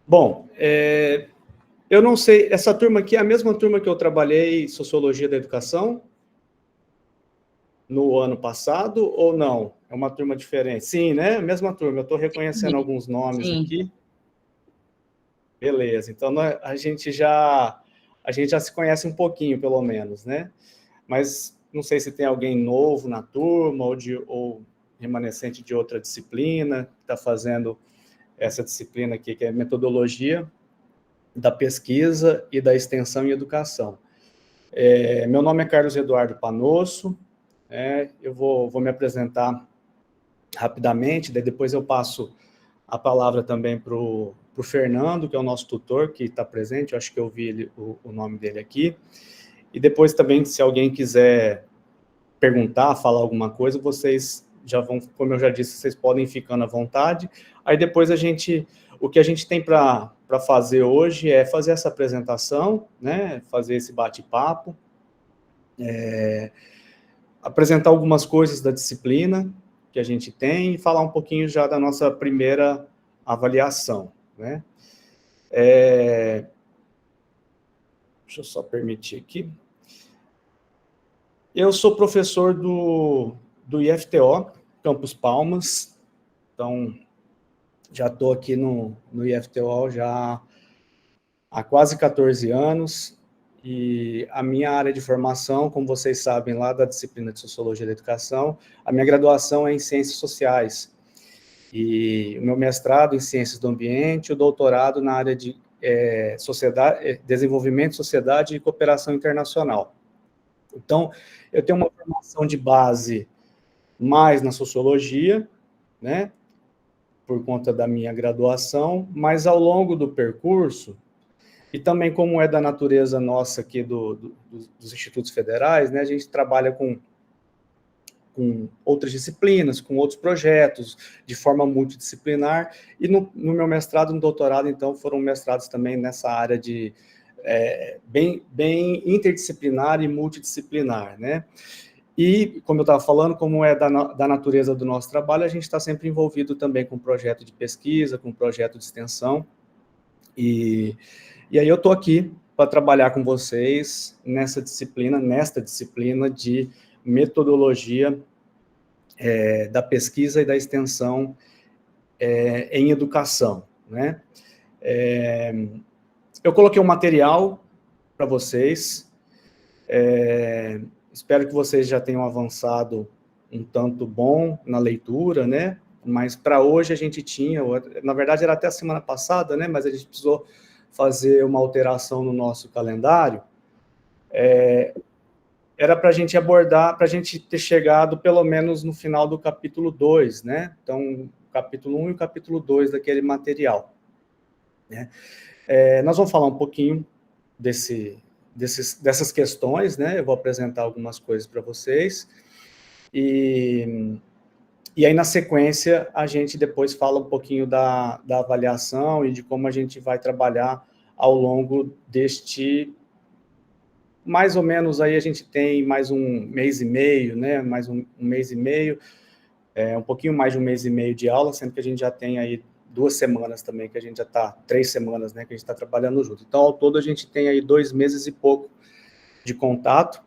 Bom, eu não sei, essa turma aqui é a mesma turma que eu trabalhei Sociologia da Educação no ano passado ou não? É uma turma diferente? Sim, né? A mesma turma. Eu estou reconhecendo alguns nomes aqui. Beleza. Então, a gente já se conhece um pouquinho, pelo menos, né? Mas não sei se tem alguém novo na turma ou remanescente de outra disciplina que está fazendo essa disciplina aqui, que é Metodologia da Pesquisa e da Extensão em Educação. Meu nome é Carlos Eduardo Panosso, eu vou me apresentar rapidamente, daí depois eu passo a palavra também para o Fernando, que é o nosso tutor, que está presente, eu acho que eu vi o nome dele aqui, e depois também, se alguém quiser perguntar, falar alguma coisa, vocês já vão, como eu já disse, vocês podem ir ficando à vontade, aí depois o que a gente tem para fazer hoje é fazer essa apresentação, né, fazer esse bate-papo, apresentar algumas coisas da disciplina que a gente tem e falar um pouquinho já da nossa primeira avaliação, né. Deixa eu só permitir aqui. Eu sou professor do IFTO, Campus Palmas, então já estou aqui no IFTO já há quase 14 anos, e a minha área de formação, como vocês sabem, lá da disciplina de Sociologia da Educação, a minha graduação é em Ciências Sociais, e o meu mestrado em Ciências do Ambiente, o doutorado na área de Desenvolvimento, Sociedade e Cooperação Internacional. Então, eu tenho uma formação de base mais na Sociologia, né, por conta da minha graduação, mas ao longo do percurso, e também como é da natureza nossa aqui dos institutos federais, né, a gente trabalha com outras disciplinas, com outros projetos, de forma multidisciplinar, e no meu mestrado e no doutorado, então, foram mestrados também nessa área de bem interdisciplinar e multidisciplinar, né? E, como eu estava falando, como é da natureza do nosso trabalho, a gente está sempre envolvido também com projeto de pesquisa, com projeto de extensão, e aí eu estou aqui para trabalhar com vocês nesta disciplina de metodologia da pesquisa e da extensão em educação, né? Eu coloquei um material para vocês, espero que vocês já tenham avançado um tanto bom na leitura, né? Mas para hoje a gente tinha, na verdade era até a semana passada, né? Mas a gente precisou fazer uma alteração no nosso calendário. Era para a gente abordar, para a gente ter chegado pelo menos no final do capítulo 2, né? Então, o capítulo 1 e o capítulo 2 daquele material, né? Nós vamos falar um pouquinho dessas questões, né? Eu vou apresentar algumas coisas para vocês, e aí, na sequência, a gente depois fala um pouquinho da avaliação e de como a gente vai trabalhar ao longo deste, mais ou menos, aí a gente tem mais um mês e meio, né? Mais um mês e meio, um pouquinho mais de um mês e meio de aula, sendo que a gente já tem aí 2 semanas também, que a gente já está, 3 semanas, né, que a gente está trabalhando junto. Então, ao todo, a gente tem aí 2 meses e pouco de contato.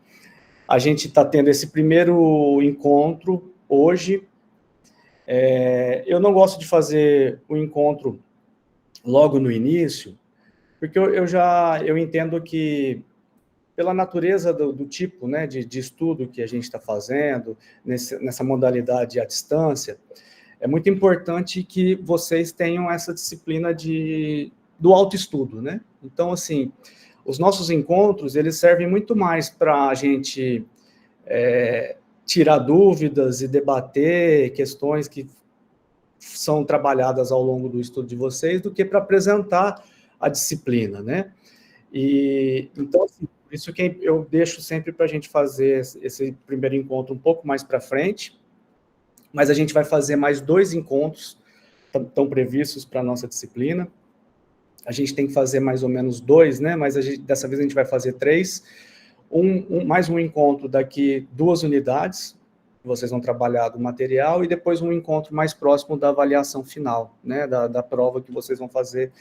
A gente está tendo esse primeiro encontro hoje. Eu não gosto de fazer o encontro logo no início, porque eu entendo que, pela natureza do tipo, né, de estudo que a gente está fazendo, nessa modalidade à distância, é muito importante que vocês tenham essa disciplina do autoestudo, né? Então, assim, os nossos encontros, eles servem muito mais para a gente tirar dúvidas e debater questões que são trabalhadas ao longo do estudo de vocês, do que para apresentar a disciplina, né? E, então, assim, por isso que eu deixo sempre para a gente fazer esse primeiro encontro um pouco mais para frente, mas a gente vai fazer mais 2 encontros, estão previstos para a nossa disciplina. A gente tem que fazer mais ou menos 2, né? Mas dessa vez a gente vai fazer 3. Mais um encontro daqui 2 unidades, vocês vão trabalhar do material, e depois um encontro mais próximo da avaliação final, né? Da prova que vocês vão fazer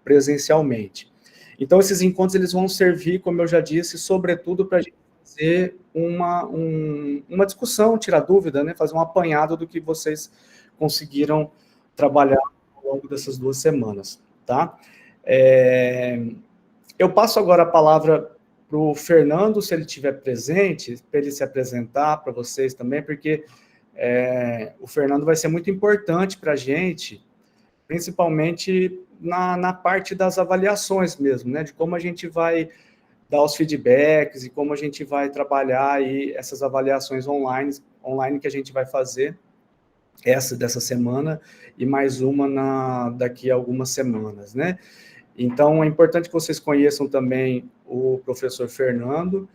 presencialmente. Então, esses encontros eles vão servir, como eu já disse, sobretudo para a gente fazer uma discussão, tirar dúvida, né? Fazer um apanhado do que vocês conseguiram trabalhar ao longo dessas 2 semanas, tá? Eu passo agora a palavra para o Fernando, se ele estiver presente, para ele se apresentar para vocês também, porque o Fernando vai ser muito importante para a gente, principalmente na parte das avaliações mesmo, né? De como a gente vai dar os feedbacks e como a gente vai trabalhar aí essas avaliações online que a gente vai fazer, essa dessa semana e mais uma daqui a algumas semanas, né? Então, é importante que vocês conheçam também o professor Fernando.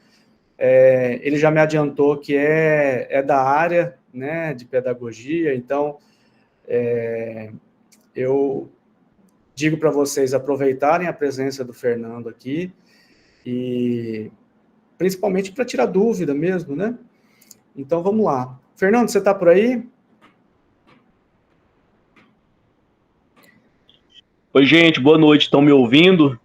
Ele já me adiantou que é da área, né, de pedagogia, então eu digo para vocês aproveitarem a presença do Fernando aqui, e principalmente para tirar dúvida mesmo, né? Então, vamos lá. Fernando, você está por aí? Oi, gente, boa noite. Estão me ouvindo?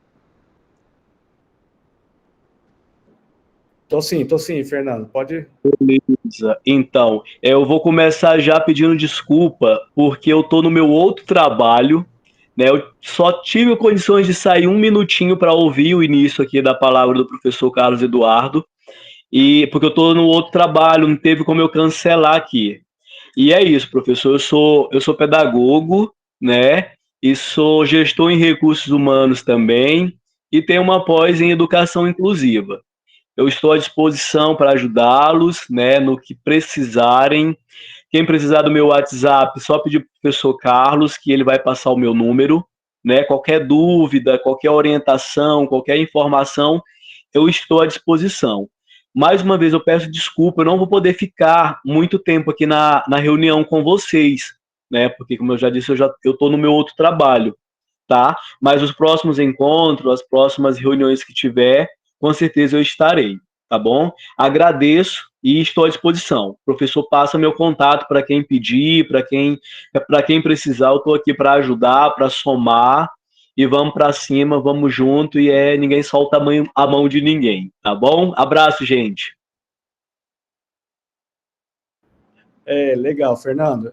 Tô sim, Fernando. Pode. Beleza. Então, eu vou começar já pedindo desculpa, porque eu estou no meu outro trabalho, né? Eu só tive condições de sair um minutinho para ouvir o início aqui da palavra do professor Carlos Eduardo, e porque eu estou no outro trabalho, não teve como eu cancelar aqui. E é isso, professor. Eu sou pedagogo, né? E sou gestor em recursos humanos também, e tenho uma pós em educação inclusiva. Eu estou à disposição para ajudá-los, né, no que precisarem. Quem precisar do meu WhatsApp, só pedir para o professor Carlos, que ele vai passar o meu número, né? Qualquer dúvida, qualquer orientação, qualquer informação, eu estou à disposição. Mais uma vez, eu peço desculpa, eu não vou poder ficar muito tempo aqui na reunião com vocês, né? Porque, como eu já disse, eu estou no meu outro trabalho, tá? Mas os próximos encontros, as próximas reuniões que tiver, com certeza eu estarei, tá bom? Agradeço e estou à disposição. O professor passa meu contato para quem pedir, para quem precisar, eu estou aqui para ajudar, para somar, e vamos para cima, vamos junto, e ninguém solta a mão de ninguém, tá bom? Abraço, gente. Legal, Fernando.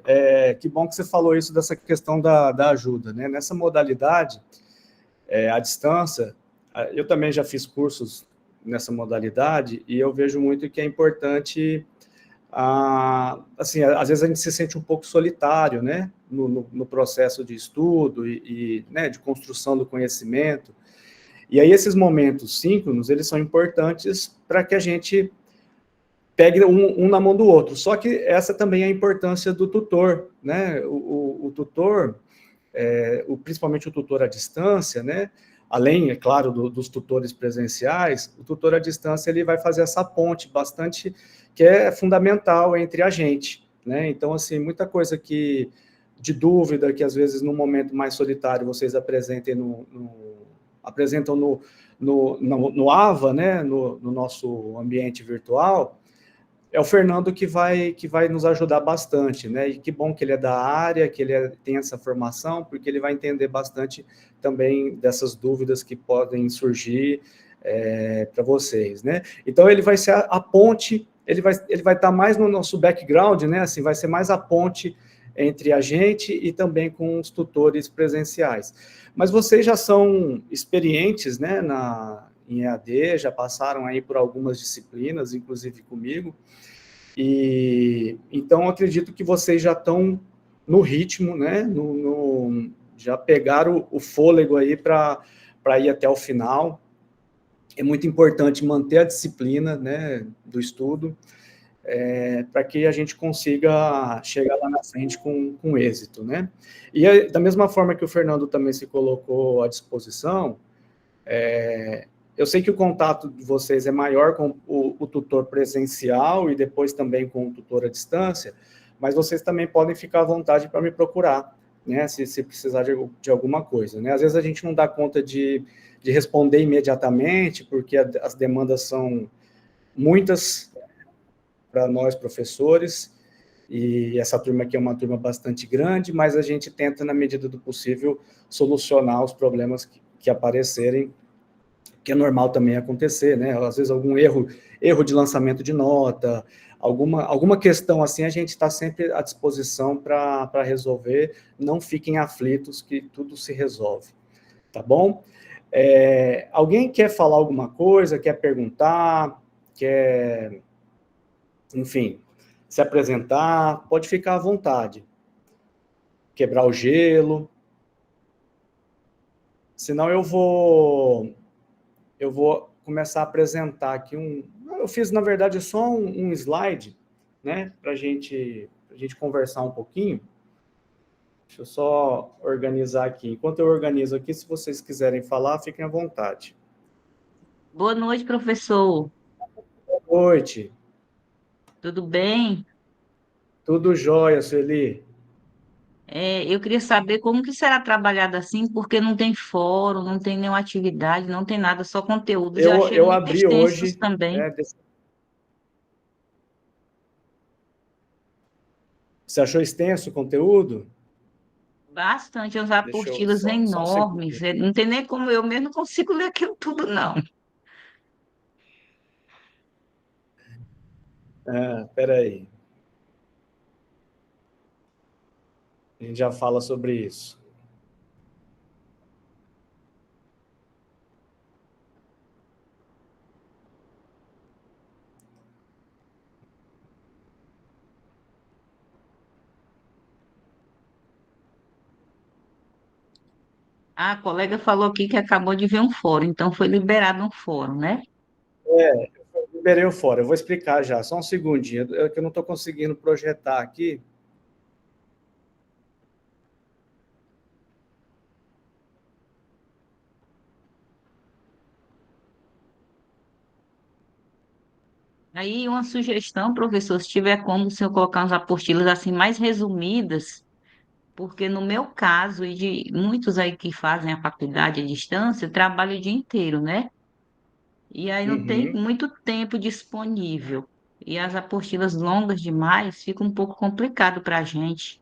Que bom que você falou isso dessa questão da ajuda, né? Nessa modalidade, à distância, eu também já fiz cursos nessa modalidade e eu vejo muito que é importante, assim, às vezes a gente se sente um pouco solitário, né? No processo de estudo né, de construção do conhecimento. E aí esses momentos síncronos, eles são importantes para que a gente pegue um na mão do outro. Só que essa também é a importância do tutor, né? O tutor, principalmente o tutor à distância, né? Além, é claro, dos tutores presenciais, o tutor à distância ele vai fazer essa ponte bastante, que é fundamental entre a gente, né? Então, assim, muita coisa de dúvida que às vezes no momento mais solitário vocês apresentam no AVA, né? No nosso ambiente virtual. É o Fernando que vai nos ajudar bastante, né? E que bom que ele é da área, que ele tem essa formação, porque ele vai entender bastante também dessas dúvidas que podem surgir para vocês, né? Então, ele vai ser a ponte, ele vai estar mais no nosso background, né? Assim, vai ser mais a ponte entre a gente e também com os tutores presenciais. Mas vocês já são experientes, né, em EAD, já passaram aí por algumas disciplinas, inclusive comigo, e então acredito que vocês já estão no ritmo, né? Já pegaram o fôlego aí para ir até o final. É muito importante manter a disciplina, né, do estudo, para que a gente consiga chegar lá na frente com êxito, né? E da mesma forma que o Fernando também se colocou à disposição, eu sei que o contato de vocês é maior com o tutor presencial e depois também com o tutor à distância, mas vocês também podem ficar à vontade para me procurar, né, se precisar de alguma coisa, né? Às vezes a gente não dá conta de responder imediatamente, porque as demandas são muitas para nós, professores, e essa turma aqui é uma turma bastante grande, mas a gente tenta, na medida do possível, solucionar os problemas que aparecerem, que é normal também acontecer, né? Às vezes algum erro de lançamento de nota, alguma questão assim, a gente está sempre à disposição para resolver. Não fiquem aflitos, que tudo se resolve, tá bom? Alguém quer falar alguma coisa, quer perguntar, quer, enfim, se apresentar, pode ficar à vontade. Quebrar o gelo. Senão eu vou começar a apresentar aqui eu fiz, na verdade, só um slide, né, para a gente conversar um pouquinho. Deixa eu só organizar aqui. Enquanto eu organizo aqui, se vocês quiserem falar, fiquem à vontade. Boa noite, professor. Boa noite. Tudo bem? Tudo jóia, Sueli? Eu queria saber como que será trabalhado assim, porque não tem fórum, não tem nenhuma atividade, não tem nada, só conteúdos. Eu achei Eu muito abri extensos hoje, também. né, você achou extenso o conteúdo? Bastante, as Deixa eu, apostilas só um enormes. segundo. Não tem nem como eu mesmo consigo ler aquilo tudo, não. Espera aí. A gente já fala sobre isso. A colega falou aqui que acabou de ver um fórum, então foi liberado um fórum, né? Eu liberei o fora, eu vou explicar já, só um segundinho, que eu não estou conseguindo projetar aqui. Aí uma sugestão, professor, se tiver como o senhor colocar umas apostilas assim mais resumidas, porque no meu caso e de muitos aí que fazem a faculdade à distância, trabalho o dia inteiro, né? E aí não tem Uhum. muito tempo disponível. E as apostilas longas demais fica um pouco complicado para a gente.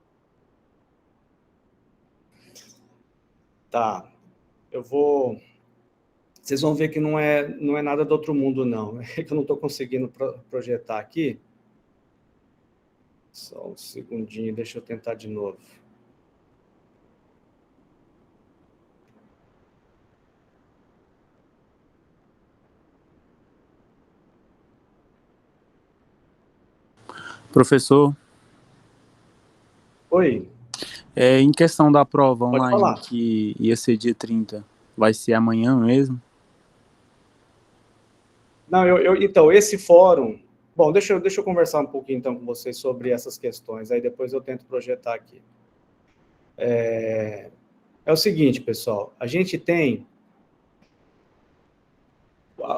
Tá, eu vou... Vocês vão ver que não é nada do outro mundo, não. É que eu não estou conseguindo projetar aqui. Só um segundinho, deixa eu tentar de novo. Professor, Oi, em questão da prova pode online, falar. que ia ser dia 30, vai ser amanhã mesmo? Não, então, esse fórum... Bom, deixa eu conversar um pouquinho, então, com vocês sobre essas questões, aí depois eu tento projetar aqui. É o seguinte, pessoal, a gente tem...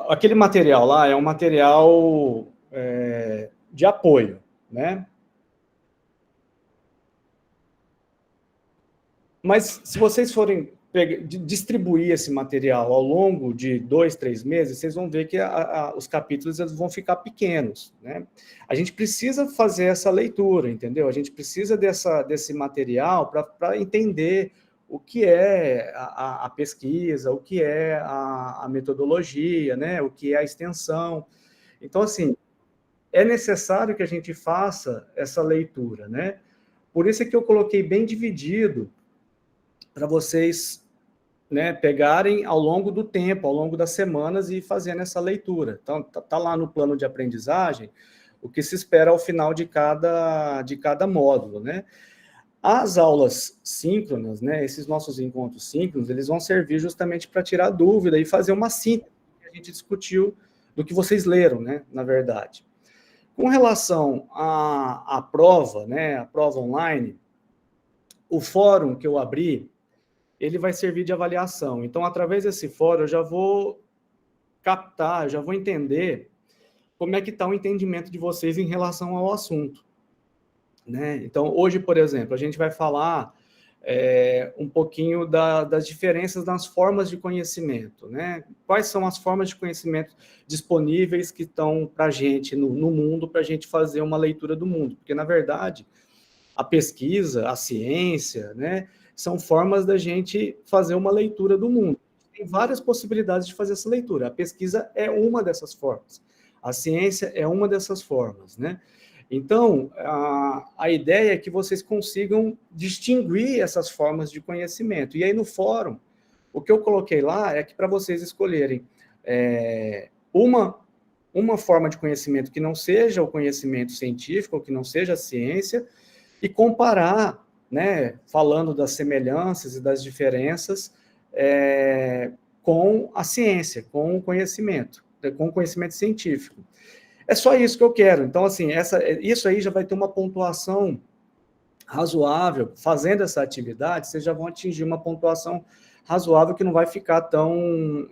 Aquele material lá é um material de apoio, né? Mas se vocês forem distribuir esse material ao longo de 2, 3 meses, vocês vão ver que os capítulos eles vão ficar pequenos, né? A gente precisa fazer essa leitura, entendeu? A gente precisa desse material para entender o que é a pesquisa, o que é a metodologia, né? O que é a extensão. Então, assim, é necessário que a gente faça essa leitura, né? Por isso é que eu coloquei bem dividido para vocês, né, pegarem ao longo do tempo, ao longo das semanas e fazendo essa leitura. Então, tá lá no plano de aprendizagem o que se espera ao final de cada módulo, né? As aulas síncronas, né, esses nossos encontros síncronos, eles vão servir justamente para tirar dúvida e fazer uma síntese que a gente discutiu do que vocês leram, né, na verdade. Com relação à prova, né, a prova online, o fórum que eu abri, ele vai servir de avaliação. Então, através desse fórum, eu já vou captar, eu já vou entender como é que está o entendimento de vocês em relação ao assunto, né? Então, hoje, por exemplo, a gente vai falar um pouquinho das diferenças nas formas de conhecimento, né? Quais são as formas de conhecimento disponíveis que estão para a gente no mundo, para a gente fazer uma leitura do mundo? Porque, na verdade, a pesquisa, a ciência, né, são formas da gente fazer uma leitura do mundo. tem várias possibilidades de fazer essa leitura. A pesquisa é uma dessas formas. A ciência é uma dessas formas, né? Então, a ideia é que vocês consigam distinguir essas formas de conhecimento. E aí, no fórum, o que eu coloquei lá é que para vocês escolherem uma forma de conhecimento que não seja o conhecimento científico, ou que não seja a ciência, e comparar, né, falando das semelhanças e das diferenças, com a ciência, com o conhecimento científico. É só isso que eu quero. Então, assim, isso aí já vai ter uma pontuação razoável. Fazendo essa atividade, vocês já vão atingir uma pontuação razoável que não vai ficar tão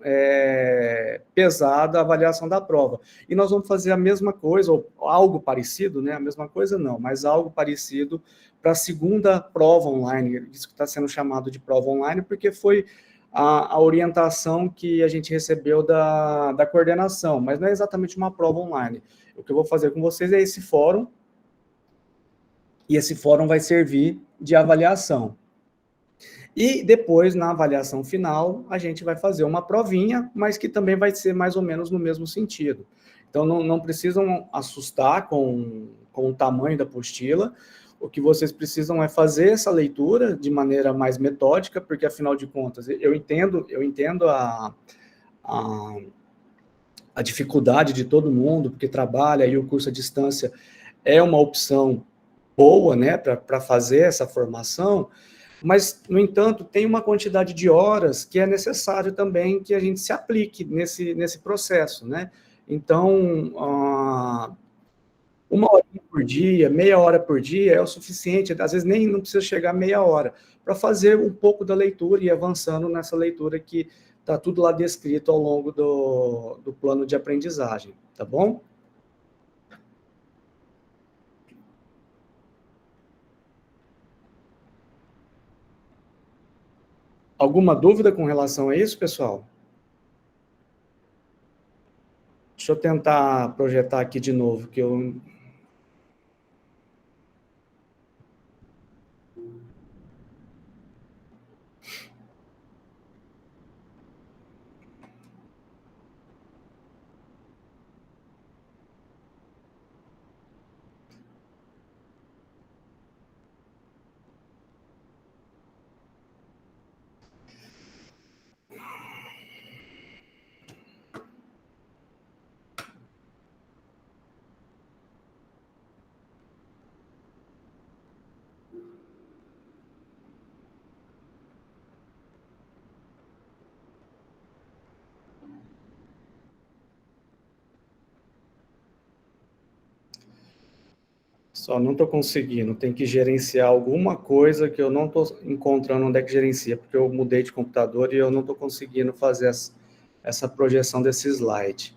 pesada a avaliação da prova. E nós vamos fazer a mesma coisa, ou algo parecido, né? A mesma coisa não, mas algo parecido para a segunda prova online. Isso que está sendo chamado de prova online, porque foi a orientação que a gente recebeu da coordenação, mas não é exatamente uma prova online. O que eu vou fazer com vocês é esse fórum, e esse fórum vai servir de avaliação. E depois, na avaliação final, a gente vai fazer uma provinha, mas que também vai ser mais ou menos no mesmo sentido. Então, não precisam assustar com o tamanho da apostila. O que vocês precisam é fazer essa leitura de maneira mais metódica, porque, afinal de contas, eu entendo a dificuldade de todo mundo, porque trabalha e o curso à distância é uma opção boa, né, para fazer essa formação, mas, no entanto, tem uma quantidade de horas que é necessário também que a gente se aplique nesse processo, né? Então, 1 hora por dia, meia hora por dia é o suficiente, às vezes nem não precisa chegar a meia hora, para fazer um pouco da leitura e ir avançando nessa leitura que está tudo lá descrito ao longo do plano de aprendizagem, tá bom? Alguma dúvida com relação a isso, pessoal? Deixa eu tentar projetar aqui de novo, que eu... Só não estou conseguindo, tem que gerenciar alguma coisa que eu não estou encontrando onde é que gerencia, porque eu mudei de computador e eu não estou conseguindo fazer essa projeção desse slide.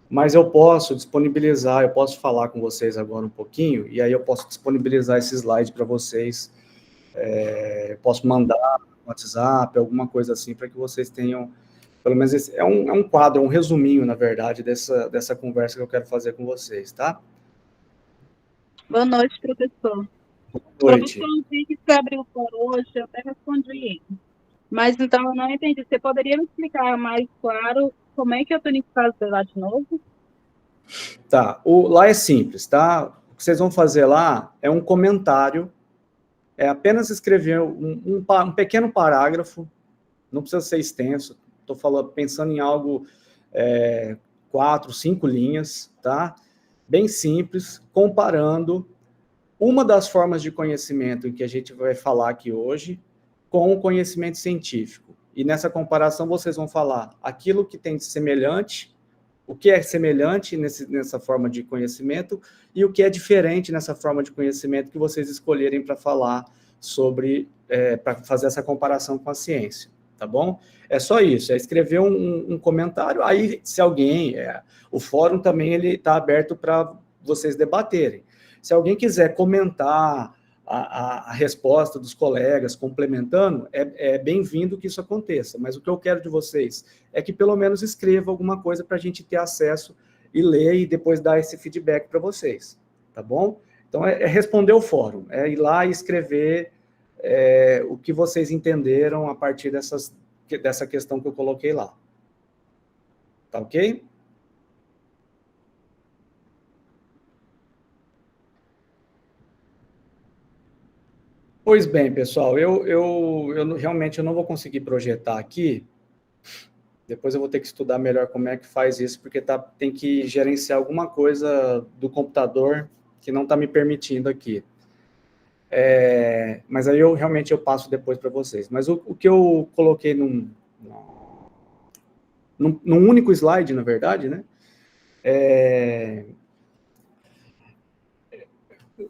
Mas eu posso disponibilizar, eu posso falar com vocês agora um pouquinho, e aí eu posso disponibilizar esse slide para vocês, eu posso mandar no WhatsApp, alguma coisa assim, para que vocês tenham, pelo menos, é um quadro, um resuminho, na verdade, dessa conversa que eu quero fazer com vocês, tá? Boa noite, professor. Boa noite. Professor, eu vi que você abriu por hoje, eu até respondi. Mas então eu não entendi. Você poderia me explicar mais claro como é que eu tenho que fazer lá de novo? Tá, lá é simples, tá? O que vocês vão fazer lá é um comentário, é apenas escrever um pequeno parágrafo, não precisa ser extenso, estou pensando em algo 4, 5 linhas, tá? Bem simples, comparando uma das formas de conhecimento em que a gente vai falar aqui hoje com o conhecimento científico. E nessa comparação vocês vão falar aquilo que tem de semelhante, o que é semelhante nessa forma de conhecimento e o que é diferente nessa forma de conhecimento que vocês escolherem para falar sobre, para fazer essa comparação com a ciência, tá bom? É só isso, é escrever um comentário, aí se alguém, o fórum também ele está aberto para vocês debaterem. Se alguém quiser comentar a resposta dos colegas, complementando, é bem-vindo que isso aconteça, mas o que eu quero de vocês é que pelo menos escreva alguma coisa para a gente ter acesso e ler e depois dar esse feedback para vocês, tá bom? Então, é responder o fórum, é ir lá e escrever o que vocês entenderam a partir dessa questão que eu coloquei lá. Tá ok? Pois bem, pessoal, realmente eu não vou conseguir projetar aqui. Depois eu vou ter que estudar melhor como é que faz isso, porque tem que gerenciar alguma coisa do computador que não está me permitindo aqui. Mas aí realmente eu passo depois para vocês. Mas o que eu coloquei num único slide, na verdade, né?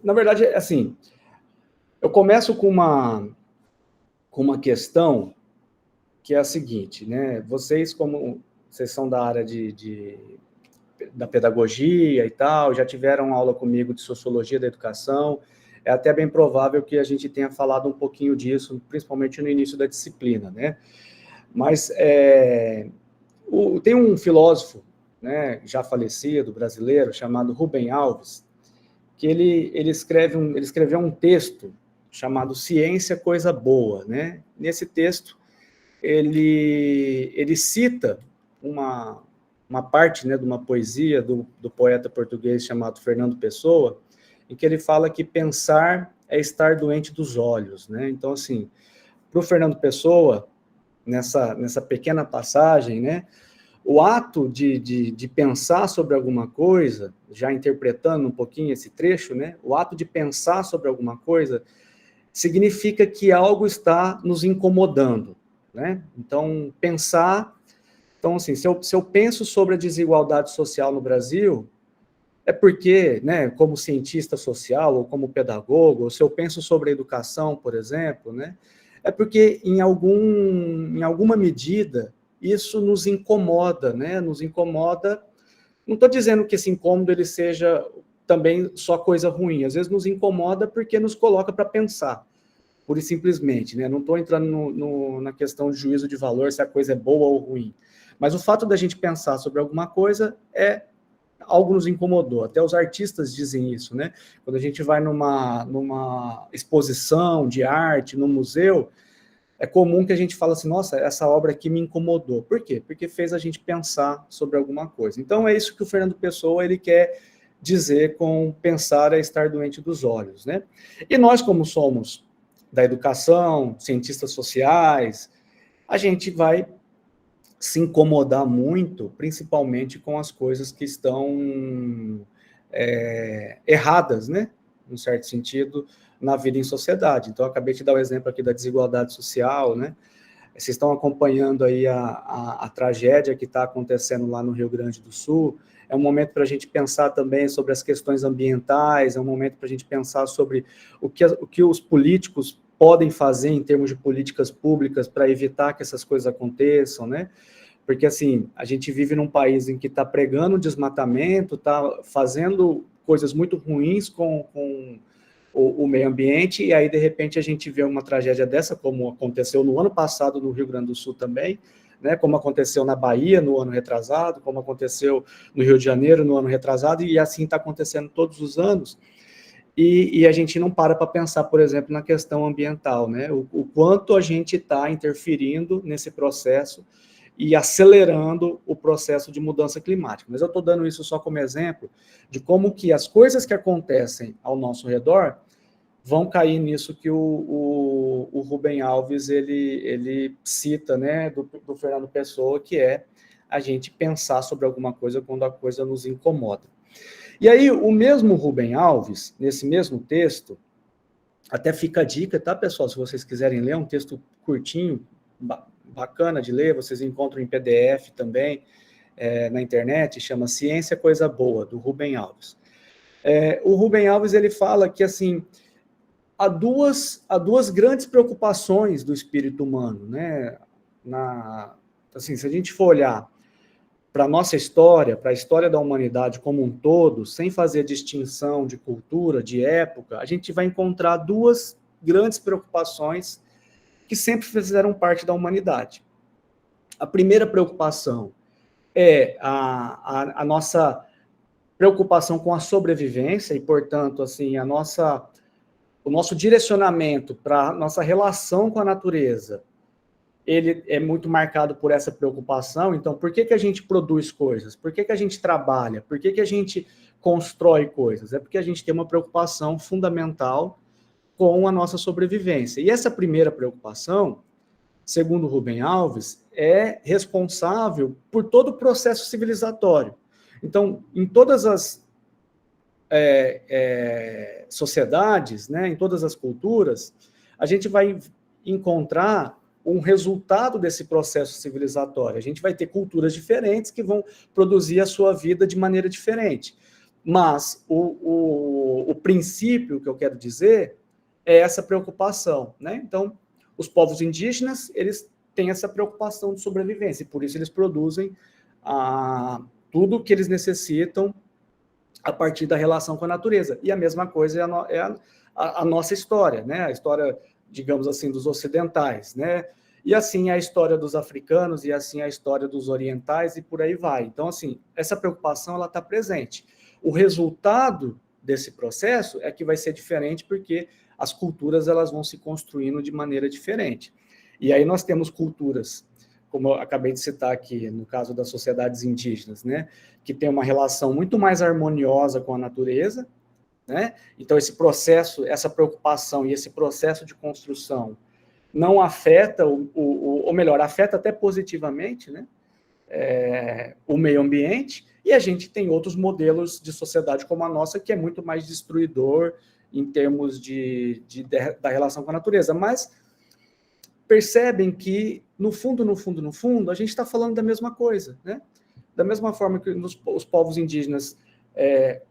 Na verdade, assim, eu começo com uma questão que é a seguinte, né? Vocês, como vocês são da área da pedagogia e tal, já tiveram aula comigo de sociologia da educação, é até bem provável que a gente tenha falado um pouquinho disso, principalmente no início da disciplina, né? Mas tem um filósofo, né, já falecido, brasileiro, chamado Rubem Alves, que ele escreveu um texto chamado Ciência, Coisa Boa, né? Nesse texto, ele cita uma parte, né, de uma poesia do poeta português chamado Fernando Pessoa, em que ele fala que pensar é estar doente dos olhos, né? Então, assim, para o Fernando Pessoa, nessa pequena passagem, né, o ato de pensar sobre alguma coisa, já interpretando um pouquinho esse trecho, né, o ato de pensar sobre alguma coisa significa que algo está nos incomodando, né? Então, pensar... Então, assim, se eu penso sobre a desigualdade social no Brasil, é porque, né, como cientista social ou como pedagogo, ou se eu penso sobre a educação, por exemplo, né, é porque, em alguma medida, isso nos incomoda, né, nos incomoda. Não estou dizendo que esse incômodo ele seja também só coisa ruim, às vezes nos incomoda porque nos coloca para pensar, pura e simplesmente, né? Não estou entrando na questão de juízo de valor, se a coisa é boa ou ruim, mas o fato da gente pensar sobre alguma coisa algo nos incomodou. Até os artistas dizem isso, né? Quando a gente vai numa exposição de arte, num museu, é comum que a gente fale assim, nossa, essa obra aqui me incomodou. Por quê? Porque fez a gente pensar sobre alguma coisa. Então, é isso que o Fernando Pessoa ele quer dizer com pensar é estar doente dos olhos, né? E nós, como somos da educação, cientistas sociais, a gente vai se incomodar muito, principalmente com as coisas que estão erradas, né? Num certo sentido, na vida em sociedade. Então, eu acabei de dar o exemplo aqui da desigualdade social, né? Vocês estão acompanhando aí a tragédia que está acontecendo lá no Rio Grande do Sul. É um momento para a gente pensar também sobre as questões ambientais, é um momento para a gente pensar sobre o que os políticos podem fazer em termos de políticas públicas para evitar que essas coisas aconteçam, né? Porque, assim, a gente vive num país em que está pregando desmatamento, está fazendo coisas muito ruins com o meio ambiente, e aí, de repente, a gente vê uma tragédia dessa, como aconteceu no ano passado no Rio Grande do Sul também, né, como aconteceu na Bahia no ano retrasado, como aconteceu no Rio de Janeiro no ano retrasado, e assim está acontecendo todos os anos, e a gente não para pensar, por exemplo, na questão ambiental, né, o quanto a gente está interferindo nesse processo e acelerando o processo de mudança climática. Mas eu estou dando isso só como exemplo de como que as coisas que acontecem ao nosso redor vão cair nisso que o Rubem Alves ele cita, né, do Fernando Pessoa, que é a gente pensar sobre alguma coisa quando a coisa nos incomoda. E aí, o mesmo Rubem Alves, nesse mesmo texto, até fica a dica, tá, pessoal? Se vocês quiserem ler, é um texto curtinho, bacana de ler, vocês encontram em PDF também, na internet, chama Ciência, Coisa Boa, do Rubem Alves. O Rubem Alves, ele fala que, assim, há duas grandes preocupações do espírito humano, né? Assim, se a gente for olhar para a nossa história, para a história da humanidade como um todo, sem fazer distinção de cultura, de época, a gente vai encontrar duas grandes preocupações que sempre fizeram parte da humanidade. A primeira preocupação é a nossa preocupação com a sobrevivência e, portanto, assim, o nosso direcionamento para a nossa relação com a natureza ele é muito marcado por essa preocupação. Então, por que a gente produz coisas? Por que a gente trabalha? Por que a gente constrói coisas? É porque a gente tem uma preocupação fundamental com a nossa sobrevivência. E essa primeira preocupação, segundo Rubem Alves, é responsável por todo o processo civilizatório. Então, em todas as sociedades, né, em todas as culturas, a gente vai encontrar um resultado desse processo civilizatório. A gente vai ter culturas diferentes que vão produzir a sua vida de maneira diferente. Mas o princípio que eu quero dizer é essa preocupação, né? Então, os povos indígenas, eles têm essa preocupação de sobrevivência, e por isso eles produzem tudo o que eles necessitam a partir da relação com a natureza. E a mesma coisa é a nossa história, né? A história, digamos assim, dos ocidentais, né? E assim a história dos africanos, e assim a história dos orientais, e por aí vai. Então, assim, essa preocupação, ela está presente. O resultado desse processo é que vai ser diferente, porque as culturas, elas vão se construindo de maneira diferente. E aí nós temos culturas, como eu acabei de citar aqui, no caso das sociedades indígenas, né, que tem uma relação muito mais harmoniosa com a natureza, né? Então esse processo, essa preocupação e esse processo de construção não afeta, ou melhor, afeta até positivamente, né, o meio ambiente, e a gente tem outros modelos de sociedade como a nossa, que é muito mais destruidor em termos da relação com a natureza. Mas percebem que, no fundo, a gente está falando da mesma coisa, né? Da mesma forma que os povos indígenas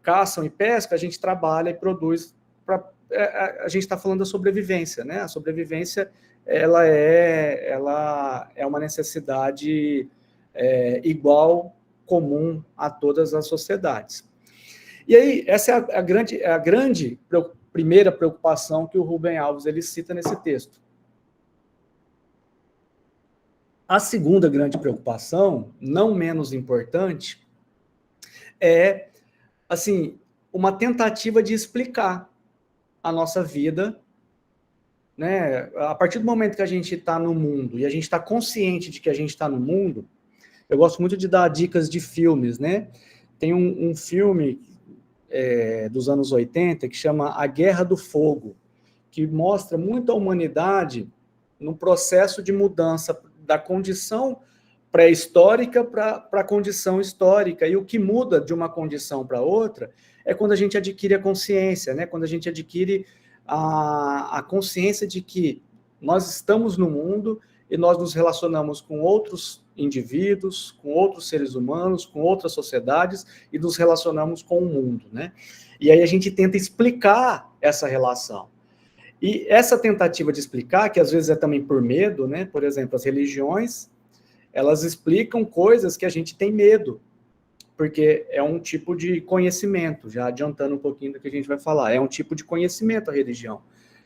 caçam e pescam, a gente trabalha e produz. A gente está falando da sobrevivência, né? A sobrevivência, ela é uma necessidade igual, comum a todas as sociedades. E aí, essa é a grande primeira preocupação que o Rubem Alves ele cita nesse texto. A segunda grande preocupação, não menos importante, é, assim, uma tentativa de explicar a nossa vida, né? A partir do momento que a gente está no mundo e a gente está consciente de que a gente está no mundo, eu gosto muito de dar dicas de filmes, né? Tem um filme dos anos 80 que chama A Guerra do Fogo, que mostra muito a humanidade no processo de mudança da condição pré-histórica para a condição histórica. E o que muda de uma condição para outra é quando a gente adquire a consciência, né? Quando a gente adquire a consciência de que nós estamos no mundo e nós nos relacionamos com outros indivíduos, com outros seres humanos, com outras sociedades, e nos relacionamos com o mundo, né? E aí a gente tenta explicar essa relação. E essa tentativa de explicar, que às vezes é também por medo, né? Por exemplo, as religiões, elas explicam coisas que a gente tem medo, porque é um tipo de conhecimento, já adiantando um pouquinho do que a gente vai falar, é um tipo de conhecimento a religião,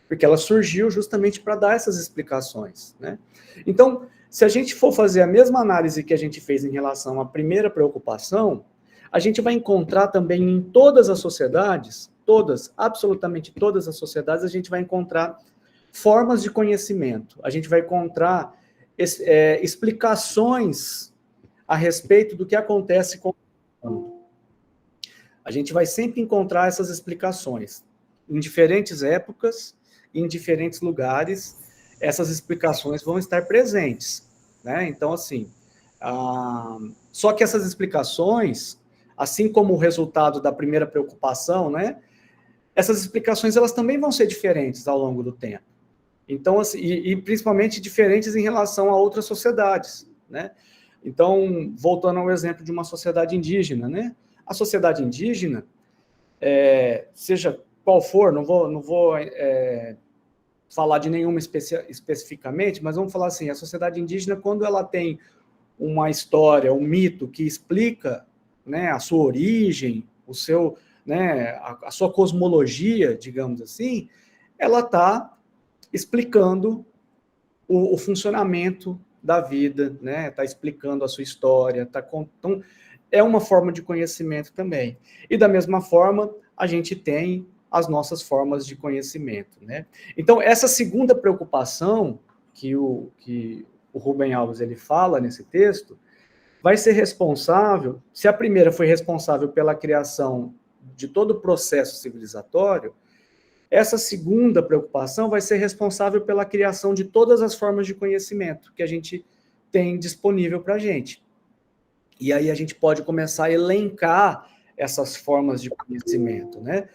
porque ela surgiu justamente para dar essas explicações, né? Então, se a gente for fazer a mesma análise que a gente fez em relação à primeira preocupação, a gente vai encontrar também em todas as sociedades, todas, absolutamente todas as sociedades, a gente vai encontrar formas de conhecimento, a gente vai encontrar explicações a respeito do que acontece com o mundo. A gente vai sempre encontrar essas explicações. Em diferentes épocas, em diferentes lugares, essas explicações vão estar presentes, né? Então, assim, só que essas explicações, assim como o resultado da primeira preocupação, né? Essas explicações, elas também vão ser diferentes ao longo do tempo. Então, assim, e principalmente diferentes em relação a outras sociedades, né? Então, voltando ao exemplo de uma sociedade indígena, né? A sociedade indígena, seja qual for, não vou falar de nenhuma especificamente, mas vamos falar assim, a sociedade indígena, quando ela tem uma história, um mito que explica, né, a sua origem, né, a sua cosmologia, digamos assim, ela está explicando o funcionamento da vida, né? Está explicando a sua história, então, é uma forma de conhecimento também. E da mesma forma, a gente tem as nossas formas de conhecimento, né? Então, essa segunda preocupação que o o Rubem Alves ele fala nesse texto, vai ser responsável, se a primeira foi responsável pela criação de todo o processo civilizatório, essa segunda preocupação vai ser responsável pela criação de todas as formas de conhecimento que a gente tem disponível para a gente. E aí a gente pode começar a elencar essas formas de conhecimento, né?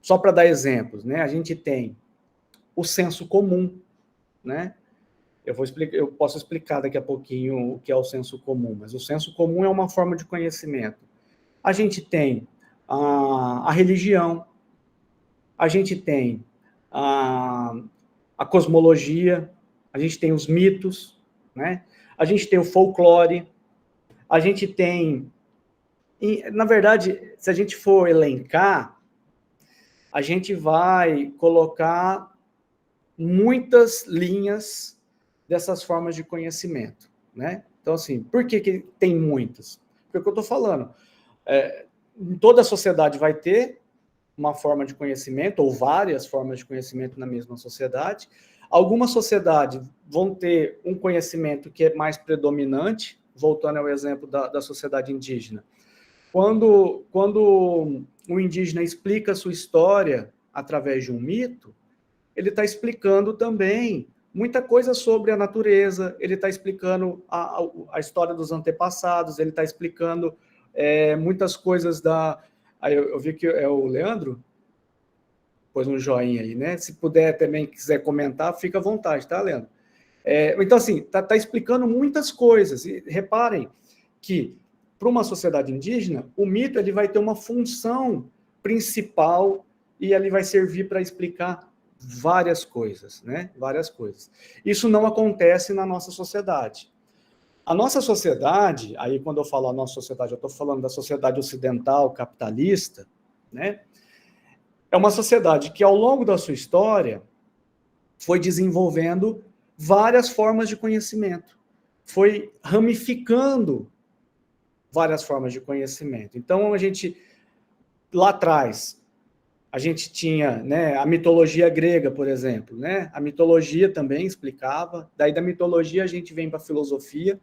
Só para dar exemplos, né? A gente tem o senso comum, né? Eu posso explicar daqui a pouquinho o que é o senso comum, mas o senso comum é uma forma de conhecimento. A gente tem a religião, a gente tem a cosmologia, a gente tem os mitos, né? A gente tem o folclore, a gente tem... Na verdade, se a gente for elencar, a gente vai colocar muitas linhas dessas formas de conhecimento, né? Então, assim, por que tem muitas? Porque é o que eu estou falando. Toda a sociedade vai ter uma forma de conhecimento, ou várias formas de conhecimento na mesma sociedade. Algumas sociedades vão ter um conhecimento que é mais predominante, voltando ao exemplo da sociedade indígena. Quando o indígena explica a sua história através de um mito, ele está explicando também muita coisa sobre a natureza, ele está explicando a história dos antepassados, ele está explicando muitas coisas da... Eu vi que é o Leandro, pôs um joinha aí, né? Se puder também, quiser comentar, fica à vontade, tá, Leandro? Então, assim, tá explicando muitas coisas. E reparem que, para uma sociedade indígena, o mito ele vai ter uma função principal e ele vai servir para explicar várias coisas, né? Várias coisas. Isso não acontece na nossa sociedade. A nossa sociedade, aí quando eu falo a nossa sociedade, eu estou falando da sociedade ocidental capitalista, né? É uma sociedade que, ao longo da sua história, foi desenvolvendo várias formas de conhecimento, foi ramificando várias formas de conhecimento. Então, lá atrás, a gente tinha, né, a mitologia grega, por exemplo, né? A mitologia também explicava, daí da mitologia a gente vem para a filosofia,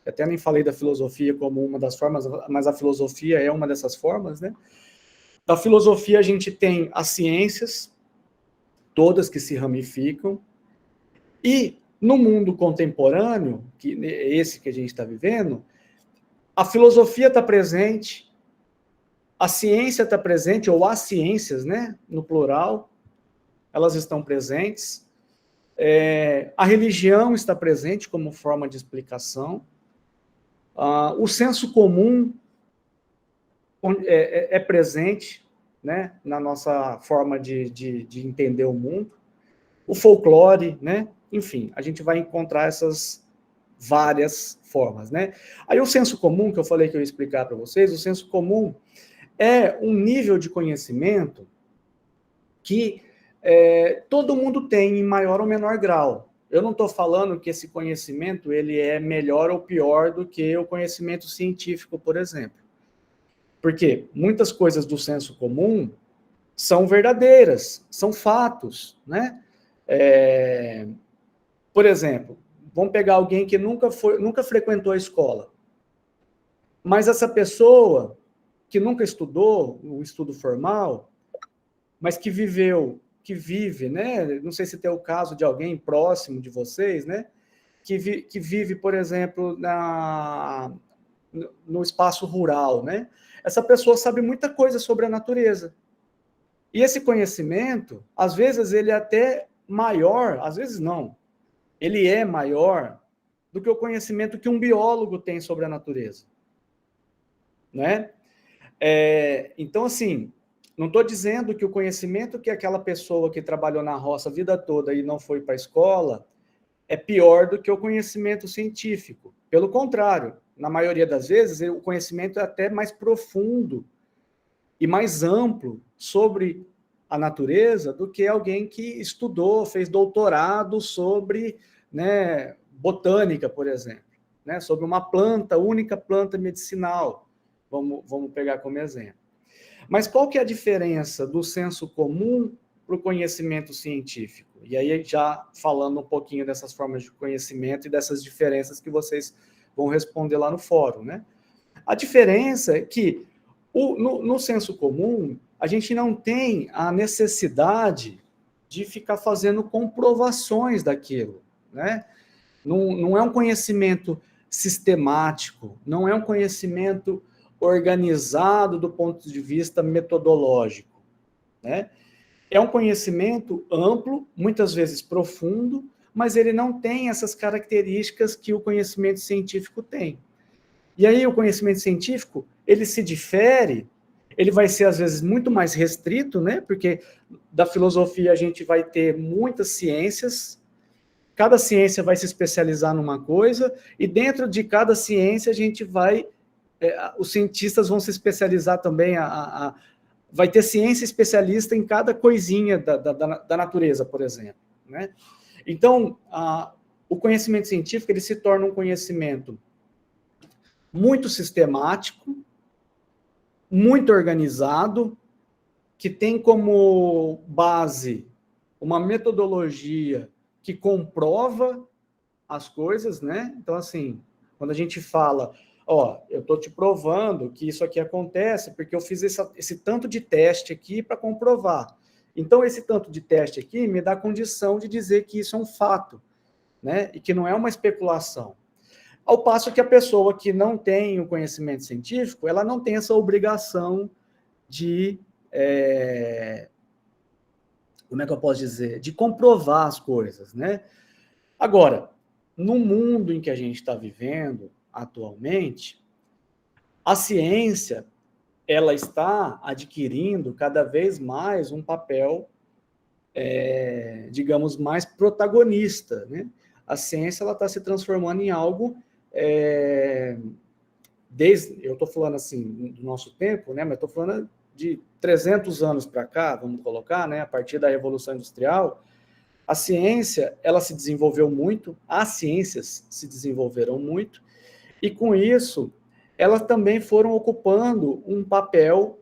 eu até nem falei da filosofia como uma das formas, mas a filosofia é uma dessas formas, né? Da filosofia a gente tem as ciências, todas que se ramificam, e no mundo contemporâneo, que é esse que a gente está vivendo, a filosofia está presente, a ciência está presente, ou as ciências, né, no plural, elas estão presentes, a religião está presente como forma de explicação, o senso comum é presente, né, na nossa forma de entender o mundo, o folclore, né, enfim, a gente vai encontrar essas várias formas, né. Aí o senso comum, que eu falei que eu ia explicar para vocês, o senso comum é um nível de conhecimento que todo mundo tem em maior ou menor grau. Eu não estou falando que esse conhecimento ele é melhor ou pior do que o conhecimento científico, por exemplo. Porque muitas coisas do senso comum são verdadeiras, são fatos, né? Por exemplo, vamos pegar alguém que nunca frequentou a escola, mas essa pessoa que nunca estudou o estudo formal, mas que vive, né? Não sei se tem o caso de alguém próximo de vocês, né? Que vive, por exemplo, no espaço rural, né? Essa pessoa sabe muita coisa sobre a natureza. E esse conhecimento, às vezes, ele é até maior, às vezes não, ele é maior do que o conhecimento que um biólogo tem sobre a natureza. Né? Então, assim, não estou dizendo que o conhecimento que aquela pessoa que trabalhou na roça a vida toda e não foi para a escola é pior do que o conhecimento científico. Pelo contrário, na maioria das vezes, o conhecimento é até mais profundo e mais amplo sobre a natureza do que alguém que estudou, fez doutorado sobre, né, botânica, por exemplo, né, sobre uma única planta medicinal. Vamos pegar como exemplo. Mas qual que é a diferença do senso comum para o conhecimento científico? E aí, já falando um pouquinho dessas formas de conhecimento e dessas diferenças que vocês vão responder lá no fórum, né? A diferença é que, no senso comum, a gente não tem a necessidade de ficar fazendo comprovações daquilo, né? Não é um conhecimento sistemático, não é um conhecimento organizado do ponto de vista metodológico, né? É um conhecimento amplo, muitas vezes profundo, mas ele não tem essas características que o conhecimento científico tem. E aí o conhecimento científico, ele se difere, ele vai ser às vezes muito mais restrito, né? Porque da filosofia a gente vai ter muitas ciências, cada ciência vai se especializar numa coisa, e dentro de cada ciência a gente vai, os cientistas vão se especializar também, vai ter ciência especialista em cada coisinha da natureza, por exemplo, né? Então, o conhecimento científico, ele se torna um conhecimento muito sistemático, muito organizado, que tem como base uma metodologia que comprova as coisas, né? Então, assim, quando a gente fala, ó, eu estou te provando que isso aqui acontece porque eu fiz esse tanto de teste aqui para comprovar. Então, esse tanto de teste aqui me dá condição de dizer que isso é um fato, né? E que não é uma especulação. Ao passo que a pessoa que não tem o conhecimento científico, ela não tem essa obrigação de, como é que eu posso dizer? De comprovar as coisas, né? Agora, no mundo em que a gente está vivendo atualmente, a ciência, ela está adquirindo cada vez mais um papel, digamos, mais protagonista, né? A ciência, ela está se transformando em algo, eu estou falando assim, do nosso tempo, né? Mas estou falando de 300 anos para cá, vamos colocar, né? A partir da Revolução Industrial, a ciência, ela se desenvolveu muito, as ciências se desenvolveram muito, e com isso, elas também foram ocupando um papel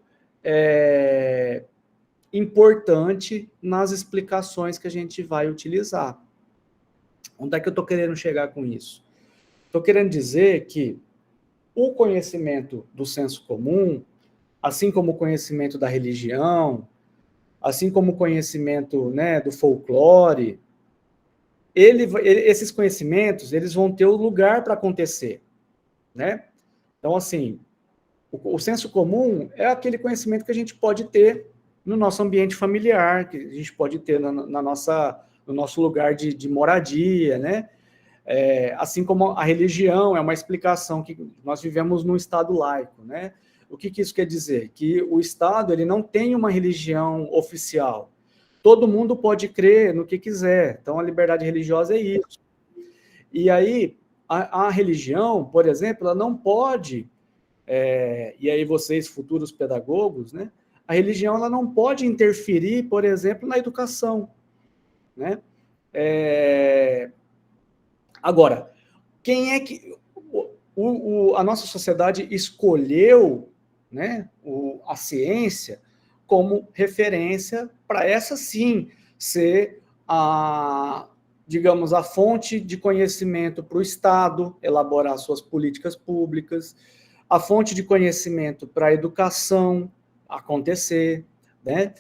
importante nas explicações que a gente vai utilizar. Onde é que eu estou querendo chegar com isso? Estou querendo dizer que o conhecimento do senso comum, assim como o conhecimento da religião, assim como o conhecimento, né, do folclore, esses conhecimentos, eles vão ter o lugar para acontecer, né? Então, assim, o senso comum é aquele conhecimento que a gente pode ter no nosso ambiente familiar, que a gente pode ter no nosso lugar de moradia, né? Assim como a religião é uma explicação que nós vivemos num Estado laico, né? O que isso quer dizer? Que o Estado, ele não tem uma religião oficial. Todo mundo pode crer no que quiser. Então, a liberdade religiosa é isso. E aí, a religião, por exemplo, ela não pode, e aí vocês, futuros pedagogos, né? A religião, ela não pode interferir, por exemplo, na educação, né? Agora, quem é que... a nossa sociedade escolheu, né, a ciência como referência para essa, sim, ser digamos, a fonte de conhecimento para o Estado elaborar suas políticas públicas, a fonte de conhecimento para a educação acontecer, né?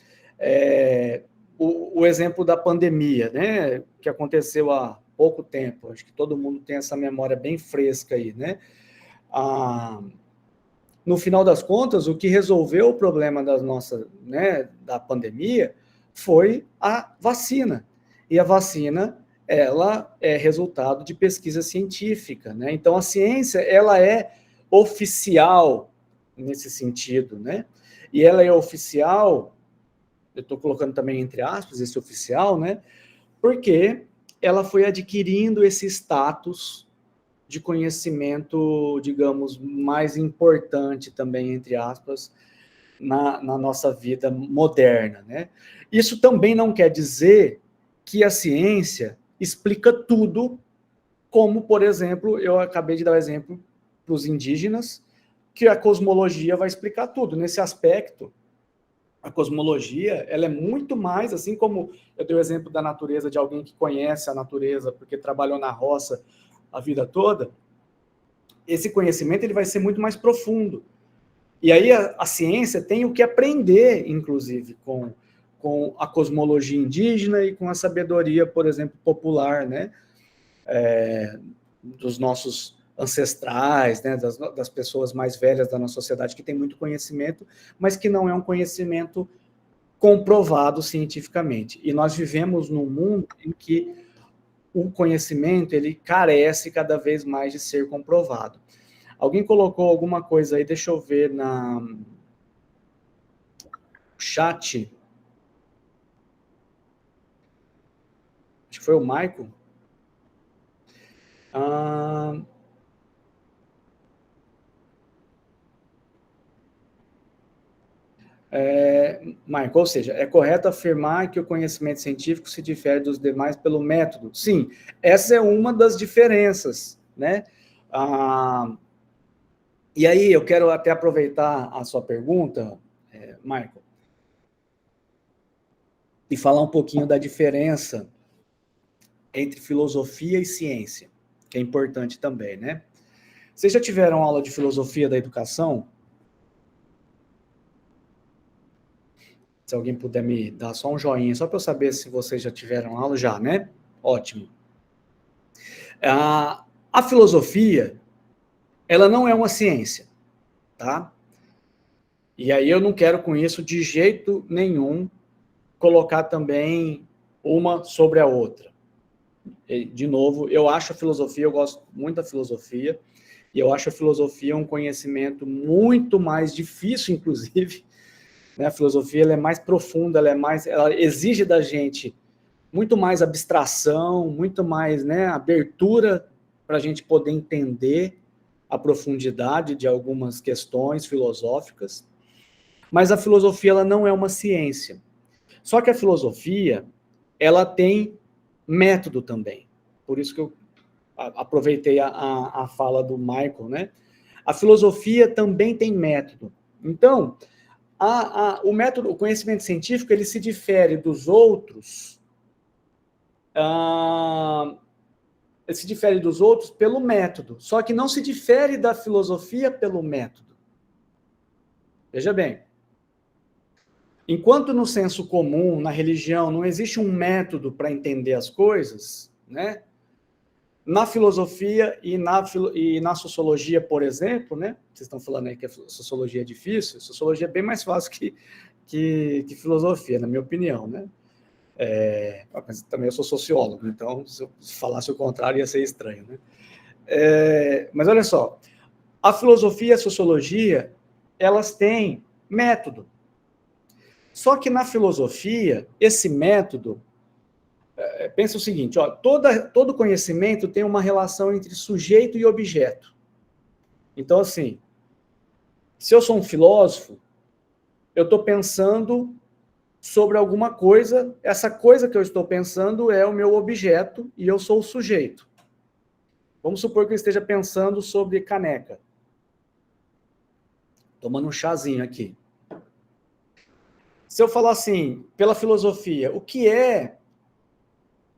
O exemplo da pandemia, né, que aconteceu há pouco tempo, acho que todo mundo tem essa memória bem fresca aí, né? No final das contas, o que resolveu o problema da pandemia foi a vacina. E a vacina, ela é resultado de pesquisa científica, né? Então, a ciência, ela é oficial nesse sentido, né? E ela é oficial, eu estou colocando também entre aspas esse oficial, né? Porque ela foi adquirindo esse status de conhecimento, digamos, mais importante também, entre aspas, na nossa vida moderna, né? Isso também não quer dizer que a ciência explica tudo, como, por exemplo, eu acabei de dar o exemplo para os indígenas, que a cosmologia vai explicar tudo. Nesse aspecto, a cosmologia, ela é muito mais, assim como eu dei o exemplo da natureza, de alguém que conhece a natureza porque trabalhou na roça a vida toda, esse conhecimento ele vai ser muito mais profundo. E aí a ciência tem o que aprender, inclusive, com a cosmologia indígena e com a sabedoria, por exemplo, popular, né? Dos nossos ancestrais, né? Das pessoas mais velhas da nossa sociedade, que tem muito conhecimento, mas que não é um conhecimento comprovado cientificamente. E nós vivemos num mundo em que o conhecimento ele carece cada vez mais de ser comprovado. Alguém colocou alguma coisa aí, deixa eu ver no chat. Acho que foi o Michael. Michael, ou seja, é correto afirmar que o conhecimento científico se difere dos demais pelo método? Sim, essa é uma das diferenças, né? E aí, eu quero até aproveitar a sua pergunta, Michael, e falar um pouquinho da diferença entre filosofia e ciência, que é importante também, né? Vocês já tiveram aula de filosofia da educação? Se alguém puder me dar só um joinha, só para eu saber se vocês já tiveram aula, já, né? Ótimo. A filosofia, ela não é uma ciência, tá? E aí eu não quero com isso, de jeito nenhum, colocar também uma sobre a outra. De novo, eu acho a filosofia, eu gosto muito da filosofia, e eu acho a filosofia um conhecimento muito mais difícil, inclusive, né? A filosofia ela é mais profunda, ela exige da gente muito mais abstração, muito mais, né, abertura para a gente poder entender a profundidade de algumas questões filosóficas. Mas a filosofia ela não é uma ciência. Só que a filosofia ela tem método também. Por isso que eu aproveitei a fala do Michael, né? A filosofia também tem método. Então, o método, o conhecimento científico, ele se difere dos outros. Ele se difere dos outros pelo método. Só que não se difere da filosofia pelo método. Veja bem. Enquanto no senso comum, na religião, não existe um método para entender as coisas, né? Na filosofia e na sociologia, por exemplo, né? Vocês estão falando aí que a sociologia é difícil, a sociologia é bem mais fácil que filosofia, na minha opinião, né? Mas também eu sou sociólogo, então se eu falasse o contrário ia ser estranho, né? Mas olha só, a filosofia e a sociologia, elas têm método. Só que na filosofia, esse método, pensa o seguinte, ó, todo conhecimento tem uma relação entre sujeito e objeto. Então, assim, se eu sou um filósofo, eu estou pensando sobre alguma coisa, essa coisa que eu estou pensando é o meu objeto e eu sou o sujeito. Vamos supor que eu esteja pensando sobre caneca. Tomando um chazinho aqui. Se eu falar assim, pela filosofia, o que é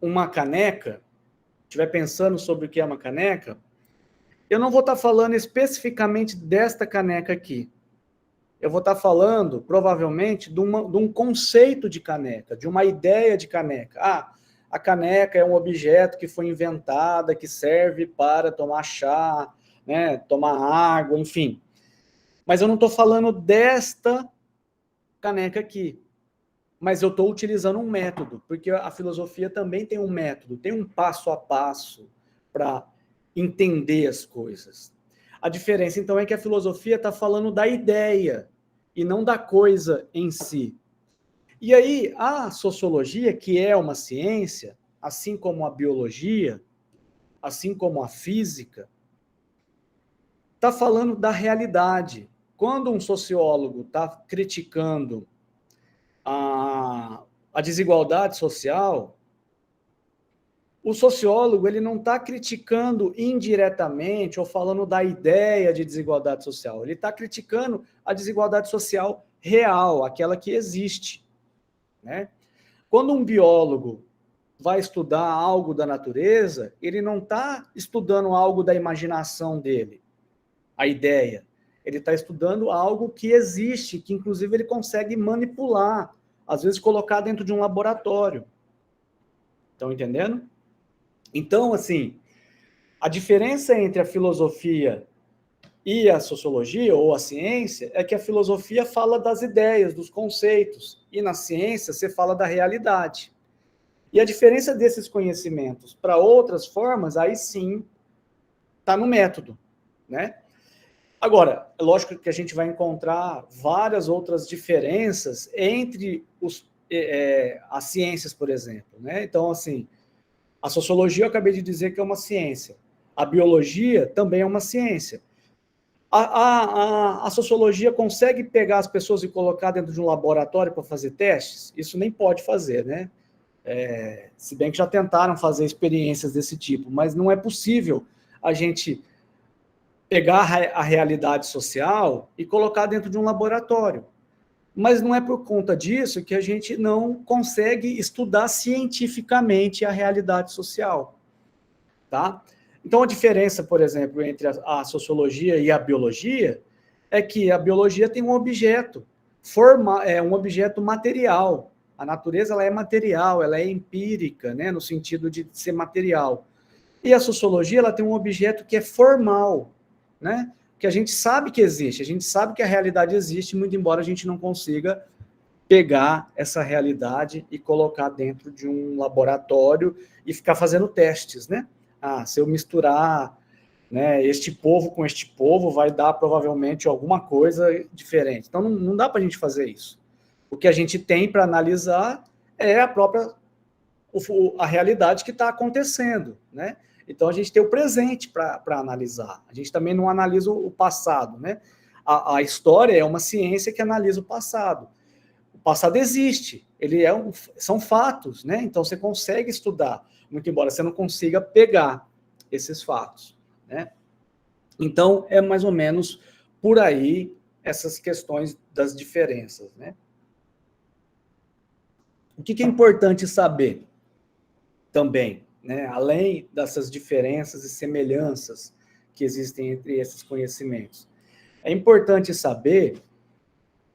uma caneca, estiver pensando sobre o que é uma caneca, eu não vou estar falando especificamente desta caneca aqui. Eu vou estar falando, provavelmente, de um conceito de caneca, de uma ideia de caneca. A caneca é um objeto que foi inventada, que serve para tomar chá, né, tomar água, enfim. Mas eu não estou falando desta caneca aqui. Mas eu estou utilizando um método, porque a filosofia também tem um método, tem um passo a passo para entender as coisas. A diferença, então, é que a filosofia está falando da ideia e não da coisa em si. E aí, a sociologia, que é uma ciência, assim como a biologia, assim como a física, está falando da realidade. Quando um sociólogo está criticando a desigualdade social, o sociólogo ele não está criticando indiretamente ou falando da ideia de desigualdade social, ele está criticando a desigualdade social real, aquela que existe, né? Quando um biólogo vai estudar algo da natureza, ele não está estudando algo da imaginação dele, a ideia. Ele está estudando algo que existe, que inclusive ele consegue manipular, às vezes colocar dentro de um laboratório. Estão entendendo? Então, assim, a diferença entre a filosofia e a sociologia, ou a ciência, é que a filosofia fala das ideias, dos conceitos, e na ciência você fala da realidade. E a diferença desses conhecimentos para outras formas, aí sim, está no método, né? Agora, é lógico que a gente vai encontrar várias outras diferenças entre as ciências, por exemplo, né? Então, assim, a sociologia eu acabei de dizer que é uma ciência. A biologia também é uma ciência. A sociologia consegue pegar as pessoas e colocar dentro de um laboratório para fazer testes? Isso nem pode fazer, né? Se bem que já tentaram fazer experiências desse tipo, mas não é possível a gente pegar a realidade social e colocar dentro de um laboratório. Mas não é por conta disso que a gente não consegue estudar cientificamente a realidade social, tá? Então, a diferença, por exemplo, entre a sociologia e a biologia é que a biologia tem um objeto, um objeto material. A natureza ela é material, ela é empírica, né, no sentido de ser material. E a sociologia ela tem um objeto que é formal, né, que a gente sabe que existe, a gente sabe que a realidade existe, muito embora a gente não consiga pegar essa realidade e colocar dentro de um laboratório e ficar fazendo testes, né? Se eu misturar, né, este povo com este povo, vai dar provavelmente alguma coisa diferente. Então, não dá para a gente fazer isso. O que a gente tem para analisar é a realidade que está acontecendo, né? Então, a gente tem o presente para analisar. A gente também não analisa o passado, né? A história é uma ciência que analisa o passado. O passado existe, são fatos, né? Então, você consegue estudar, muito embora você não consiga pegar esses fatos, né? Então, é mais ou menos por aí essas questões das diferenças, né? O que é importante saber também, né? Além dessas diferenças e semelhanças que existem entre esses conhecimentos, é importante saber,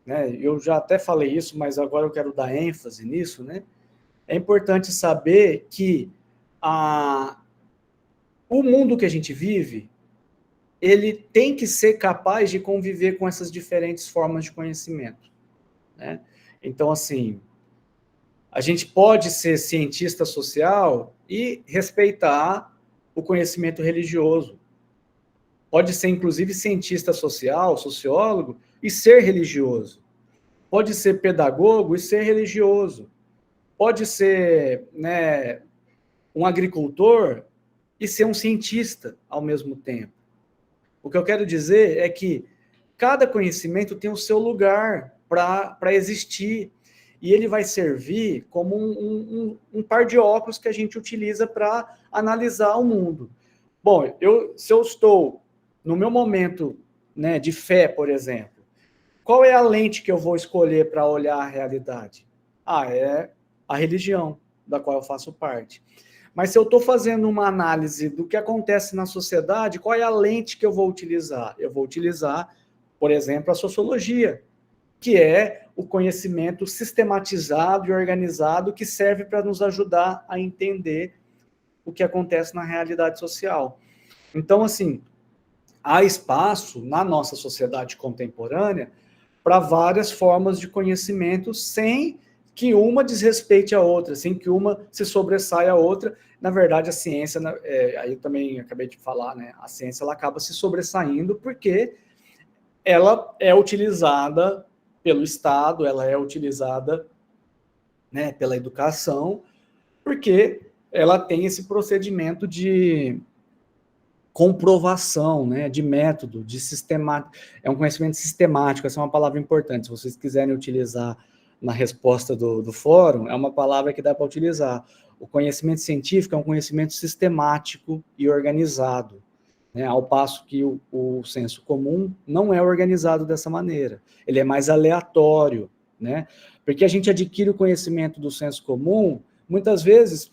né? Eu já até falei isso, mas agora eu quero dar ênfase nisso, né? É importante saber que o mundo que a gente vive, ele tem que ser capaz de conviver com essas diferentes formas de conhecimento, né? Então, assim, a gente pode ser cientista social e respeitar o conhecimento religioso. Pode ser, inclusive, cientista social, sociólogo, e ser religioso. Pode ser pedagogo e ser religioso. Pode ser, né, um agricultor e ser um cientista ao mesmo tempo. O que eu quero dizer é que cada conhecimento tem o seu lugar para existir, e ele vai servir como um par de óculos que a gente utiliza para analisar o mundo. Bom, se eu estou no meu momento, né, de fé, por exemplo, qual é a lente que eu vou escolher para olhar a realidade? É a religião, da qual eu faço parte. Mas se eu estou fazendo uma análise do que acontece na sociedade, qual é a lente que eu vou utilizar? Eu vou utilizar, por exemplo, a sociologia, que é o conhecimento sistematizado e organizado que serve para nos ajudar a entender o que acontece na realidade social. Então, assim, há espaço na nossa sociedade contemporânea para várias formas de conhecimento, sem que uma desrespeite a outra, sem que uma se sobressaia a outra. Na verdade, a ciência, aí eu também acabei de falar, né? A ciência ela acaba se sobressaindo porque ela é utilizada pelo Estado, ela é utilizada, né, pela educação, porque ela tem esse procedimento de comprovação, né, de método, de sistemático. É um conhecimento sistemático, essa é uma palavra importante. Se vocês quiserem utilizar na resposta do fórum, é uma palavra que dá para utilizar. O conhecimento científico é um conhecimento sistemático e organizado. né? Ao passo que o senso comum não é organizado dessa maneira, ele é mais aleatório, né? Porque a gente adquire o conhecimento do senso comum, muitas vezes,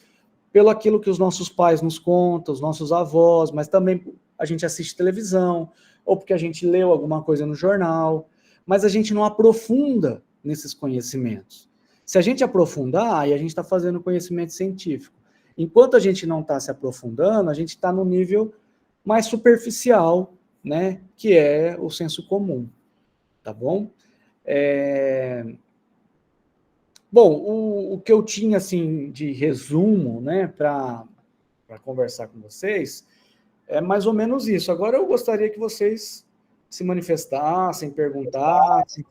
pelo aquilo que os nossos pais nos contam, os nossos avós, mas também a gente assiste televisão, ou porque a gente leu alguma coisa no jornal, mas a gente não aprofunda nesses conhecimentos. Se a gente aprofundar, aí a gente está fazendo conhecimento científico. Enquanto a gente não está se aprofundando, a gente está no nível mais superficial, né, que é o senso comum, tá bom? Bom, o que eu tinha, assim, de resumo, né, para conversar com vocês, é mais ou menos isso. Agora eu gostaria que vocês se manifestassem, perguntassem.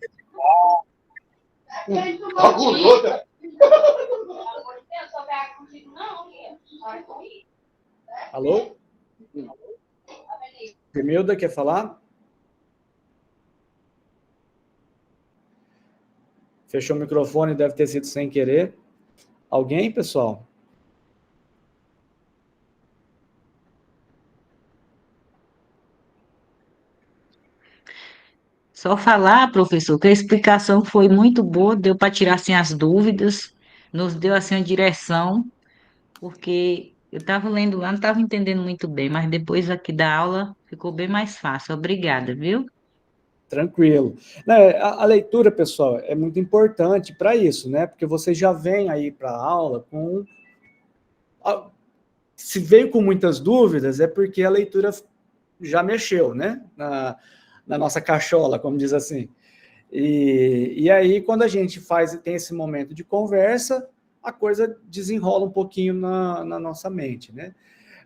Alô? Gemilda, quer falar? Fechou o microfone, deve ter sido sem querer. Alguém, pessoal? Só falar, professor, que a explicação foi muito boa, deu para tirar assim as dúvidas, nos deu assim uma direção, porque eu estava lendo lá, não estava entendendo muito bem, mas depois aqui da aula ficou bem mais fácil. Obrigada, viu? Tranquilo. Né, a leitura, pessoal, é muito importante para isso, né? Porque você já vem aí para a aula com... Se veio com muitas dúvidas, é porque a leitura já mexeu, né? Na nossa cachola, como diz assim. E aí, quando a gente tem esse momento de conversa, a coisa desenrola um pouquinho na nossa mente, né?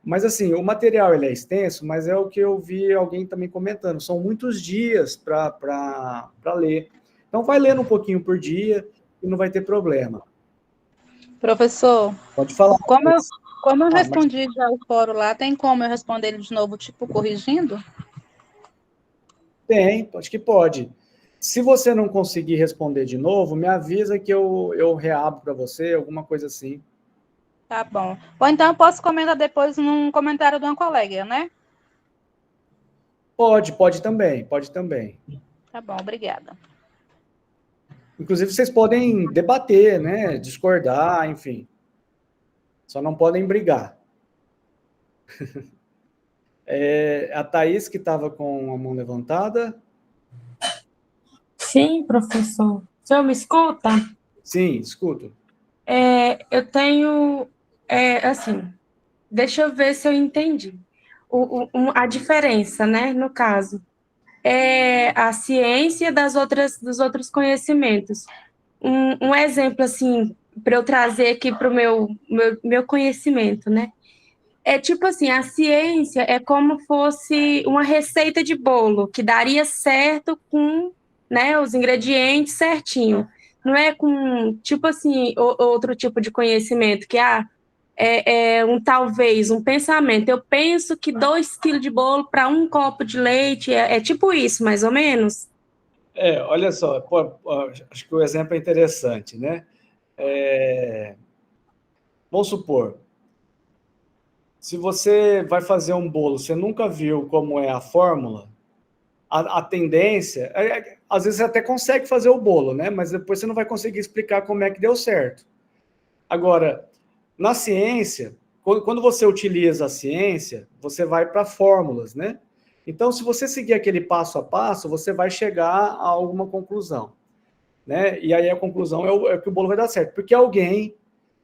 Mas, assim, o material ele é extenso, mas é o que eu vi alguém também comentando, são muitos dias para ler. Então, vai lendo um pouquinho por dia e não vai ter problema. Professor, Pode falar. como eu respondi já o fórum lá, tem como eu responder ele de novo, tipo, corrigindo? Tem, acho que pode. Se você não conseguir responder de novo, me avisa que eu reabro para você, alguma coisa assim. Tá bom. Ou então eu posso comentar depois num comentário de uma colega, né? Pode também, pode também. Tá bom, obrigada. Inclusive, vocês podem debater, né? Discordar, enfim. Só não podem brigar. A Thaís, que estava com a mão levantada. Sim, professor. O senhor me escuta? Sim, escuto. Eu tenho, assim, deixa eu ver se eu entendi. A diferença, né, no caso, é a ciência dos outros conhecimentos. Um exemplo, assim, para eu trazer aqui para o meu conhecimento, né? É tipo assim, a ciência é como fosse uma receita de bolo, que daria certo com, né, os ingredientes certinho. Não é com, tipo assim, outro tipo de conhecimento, que é um talvez, um pensamento. Eu penso que 2 quilos de bolo para 1 copo de leite, é tipo isso, mais ou menos? Olha só, acho que o exemplo é interessante, né? Vamos supor, se você vai fazer um bolo, você nunca viu como é a fórmula, a tendência... às vezes você até consegue fazer o bolo, né? Mas depois você não vai conseguir explicar como é que deu certo. Agora, na ciência, quando você utiliza a ciência, você vai para fórmulas, né? Então, se você seguir aquele passo a passo, você vai chegar a alguma conclusão, né? E aí a conclusão é que o bolo vai dar certo, porque alguém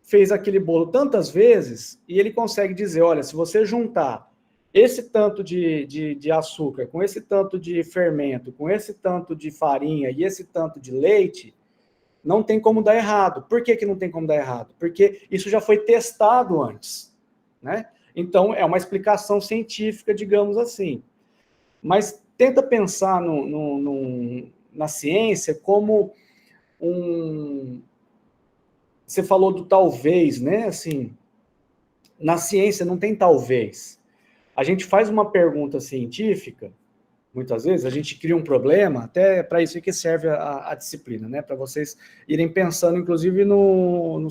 fez aquele bolo tantas vezes e ele consegue dizer, olha, se você juntar esse tanto de açúcar com esse tanto de fermento, com esse tanto de farinha e esse tanto de leite, não tem como dar errado. Por que não tem como dar errado? Porque isso já foi testado antes, né? Então, é uma explicação científica, digamos assim. Mas tenta pensar na ciência como Você falou do talvez, né? Assim, na ciência não tem talvez. A gente faz uma pergunta científica, muitas vezes, a gente cria um problema, até para isso que serve a disciplina, né? Para vocês irem pensando, inclusive, no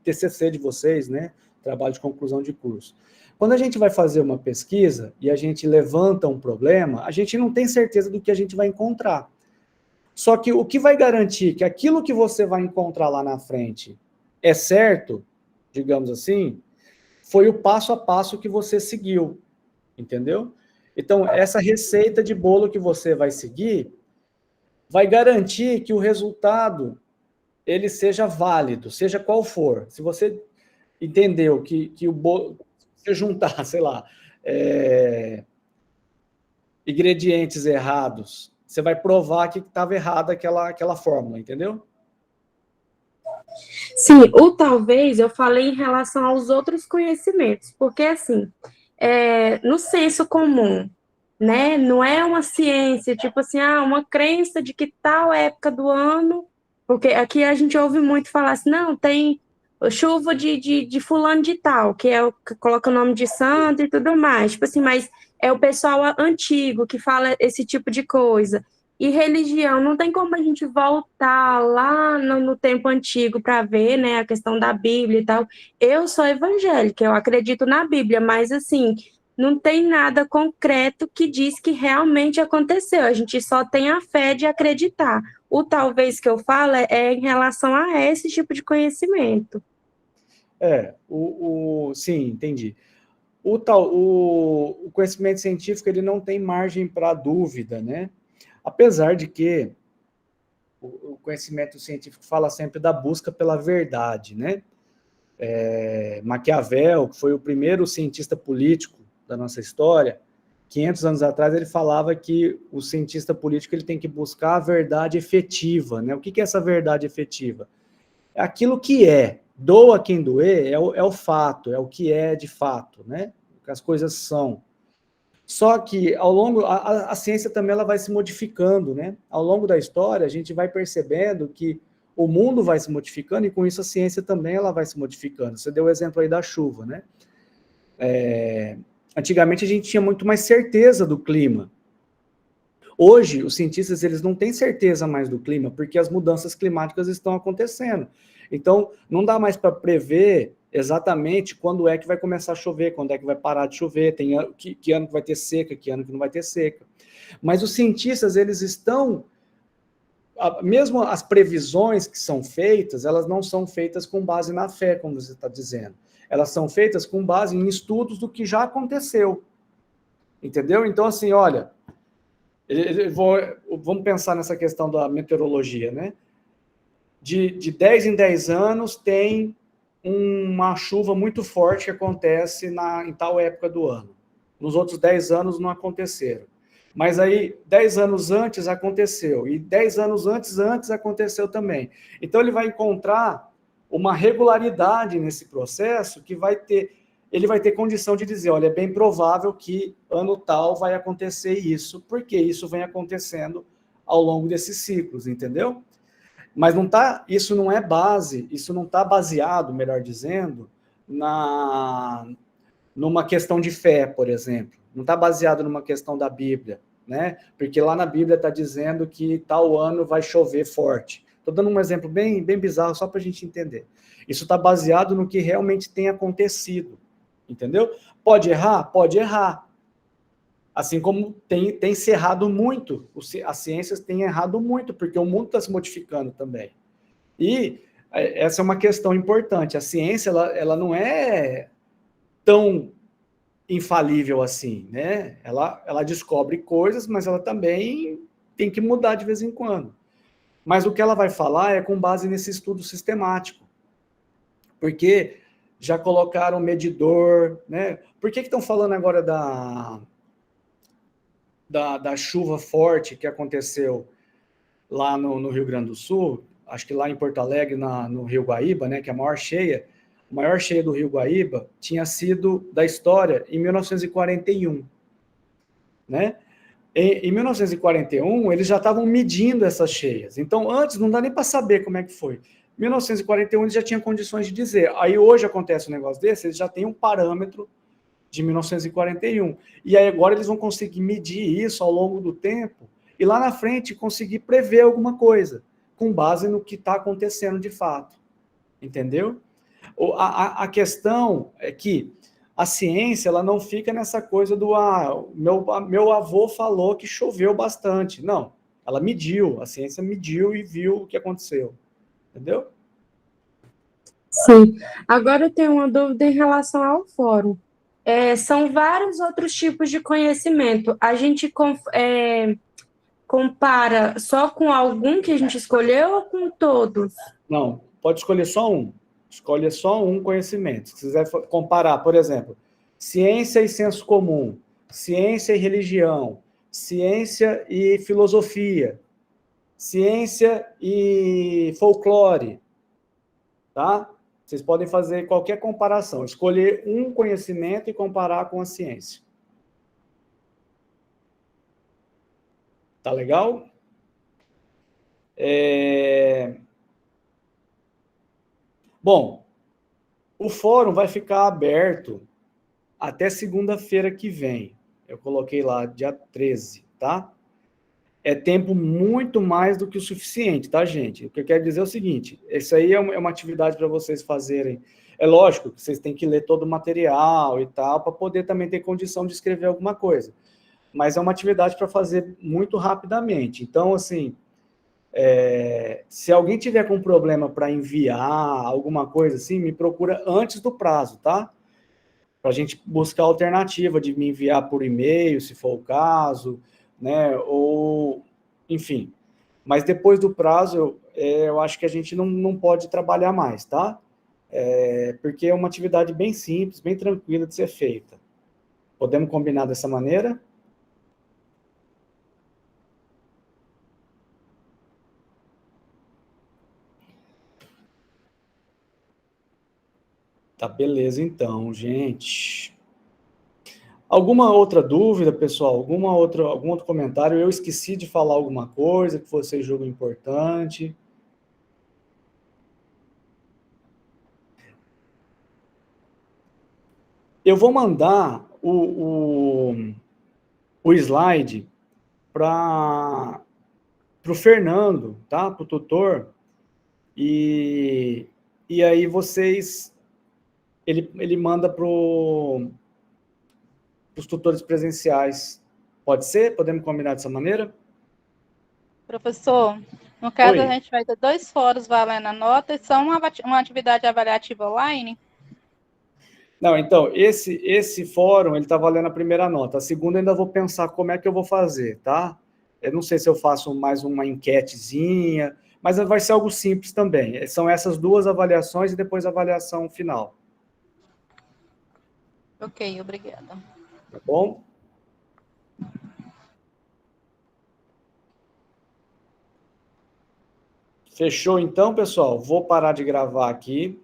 TCC de vocês, né? trabalho de conclusão de curso. Quando a gente vai fazer uma pesquisa e a gente levanta um problema, a gente não tem certeza do que a gente vai encontrar. Só que o que vai garantir que aquilo que você vai encontrar lá na frente é certo, digamos assim, foi o passo a passo que você seguiu, entendeu? Então, essa receita de bolo que você vai seguir vai garantir que o resultado ele seja válido, seja qual for. Se você entendeu que o bolo, se você juntar, sei lá, ingredientes errados, você vai provar que estava errada aquela fórmula, entendeu? Sim, o talvez eu falei em relação aos outros conhecimentos, porque assim, no senso comum, né, não é uma ciência, tipo assim, uma crença de que tal época do ano, porque aqui a gente ouve muito falar assim, não, tem chuva de fulano de tal, que é o que coloca o nome de santo e tudo mais, tipo assim, mas é o pessoal antigo que fala esse tipo de coisa. E religião, não tem como a gente voltar lá no tempo antigo para ver, né, a questão da Bíblia e tal. Eu sou evangélica, eu acredito na Bíblia, mas assim, não tem nada concreto que diz que realmente aconteceu. A gente só tem a fé de acreditar. O talvez que eu falo é em relação a esse tipo de conhecimento. Sim, entendi. O conhecimento científico ele não tem margem para dúvida, né? Apesar de que o conhecimento científico fala sempre da busca pela verdade, né? Maquiavel, que foi o primeiro cientista político da nossa história, 500 anos atrás, ele falava que o cientista político ele tem que buscar a verdade efetiva, né? O que é essa verdade efetiva? É aquilo que é, doa quem doer, é o fato, é o que é de fato, né? O que as coisas são. Só que ao longo, a ciência também ela vai se modificando, né? Ao longo da história, a gente vai percebendo que o mundo vai se modificando e com isso a ciência também ela vai se modificando. Você deu o exemplo aí da chuva, né? Antigamente a gente tinha muito mais certeza do clima. Hoje, os cientistas eles não têm certeza mais do clima, porque as mudanças climáticas estão acontecendo. Então, não dá mais para prever exatamente quando é que vai começar a chover, quando é que vai parar de chover, tem que ano que vai ter seca, que ano que não vai ter seca. Mas os cientistas, eles estão... Mesmo as previsões que são feitas, elas não são feitas com base na fé, como você está dizendo. Elas são feitas com base em estudos do que já aconteceu. Entendeu? Então, assim, olha... Vamos pensar nessa questão da meteorologia, né? De 10 em 10 anos tem uma chuva muito forte que acontece em tal época do ano. Nos outros 10 anos não aconteceram. Mas aí, 10 anos antes aconteceu. E 10 anos antes aconteceu também. Então, ele vai encontrar uma regularidade nesse processo que ele vai ter condição de dizer, olha, é bem provável que ano tal vai acontecer isso, porque isso vem acontecendo ao longo desses ciclos, entendeu? Mas isso não é base, isso não está baseado, melhor dizendo, numa questão de fé, por exemplo. Não está baseado numa questão da Bíblia, né? Porque lá na Bíblia está dizendo que tal ano vai chover forte. Estou dando um exemplo bem bizarro, só para a gente entender. Isso está baseado no que realmente tem acontecido. Entendeu? Pode errar? Pode errar. Assim como tem se errado muito, as ciências têm errado muito, porque o mundo está se modificando também. E essa é uma questão importante. A ciência, ela não é tão infalível assim, né? Ela descobre coisas, mas ela também tem que mudar de vez em quando. Mas o que ela vai falar é com base nesse estudo sistemático. Porque... já colocaram medidor, né? Por que estão falando agora da chuva forte que aconteceu lá no Rio Grande do Sul? Acho que lá em Porto Alegre, no Rio Guaíba, né? Que é a maior cheia do Rio Guaíba tinha sido da história em 1941, né? Em 1941, eles já estavam medindo essas cheias. Então, antes, não dá nem para saber como é que foi. Em 1941, eles já tinham condições de dizer. Aí, hoje, acontece um negócio desse, eles já têm um parâmetro de 1941. E aí, agora, eles vão conseguir medir isso ao longo do tempo e, lá na frente, conseguir prever alguma coisa, com base no que está acontecendo de fato. Entendeu? A questão é que a ciência ela não fica nessa coisa do meu avô falou que choveu bastante. Não, ela mediu, a ciência mediu e viu o que aconteceu. Entendeu? Sim. Agora eu tenho uma dúvida em relação ao fórum. São vários outros tipos de conhecimento. A gente compara só com algum que a gente escolheu ou com todos? Não, pode escolher só um. Escolha só um conhecimento. Se quiser comparar, por exemplo, ciência e senso comum, ciência e religião, ciência e filosofia, ciência e folclore, tá? Vocês podem fazer qualquer comparação, escolher um conhecimento e comparar com a ciência. Tá legal? Bom, o fórum vai ficar aberto até segunda-feira que vem. Eu coloquei lá, dia 13, tá? É tempo muito mais do que o suficiente, tá, gente? O que eu quero dizer é o seguinte, isso aí é uma atividade para vocês fazerem. É lógico que vocês têm que ler todo o material e tal, para poder também ter condição de escrever alguma coisa. Mas é uma atividade para fazer muito rapidamente. Então, assim, se alguém tiver com problema para enviar alguma coisa assim, me procura antes do prazo, tá? Para a gente buscar a alternativa de me enviar por e-mail, se for o caso, né? Ou, enfim. Mas depois do prazo, eu acho que a gente não pode trabalhar mais, tá? Porque é uma atividade bem simples, bem tranquila de ser feita. Podemos combinar dessa maneira? Tá, beleza então, gente. Alguma outra dúvida, pessoal? Algum outro comentário? Eu esqueci de falar alguma coisa que vocês julgam importante? Eu vou mandar o slide para o Fernando, tá? Para o tutor. E aí vocês... Ele manda para os tutores presenciais. Pode ser? Podemos combinar dessa maneira? Professor, no caso, Oi. a gente vai ter 2 fóruns valendo a nota e só uma atividade avaliativa online? Não, então, esse fórum, ele está valendo a primeira nota. A segunda, ainda vou pensar como é que eu vou fazer, tá? Eu não sei se eu faço mais uma enquetezinha, mas vai ser algo simples também. São essas duas avaliações e depois a avaliação final. Ok, obrigada. Tá bom? Fechou então, pessoal? Vou parar de gravar aqui.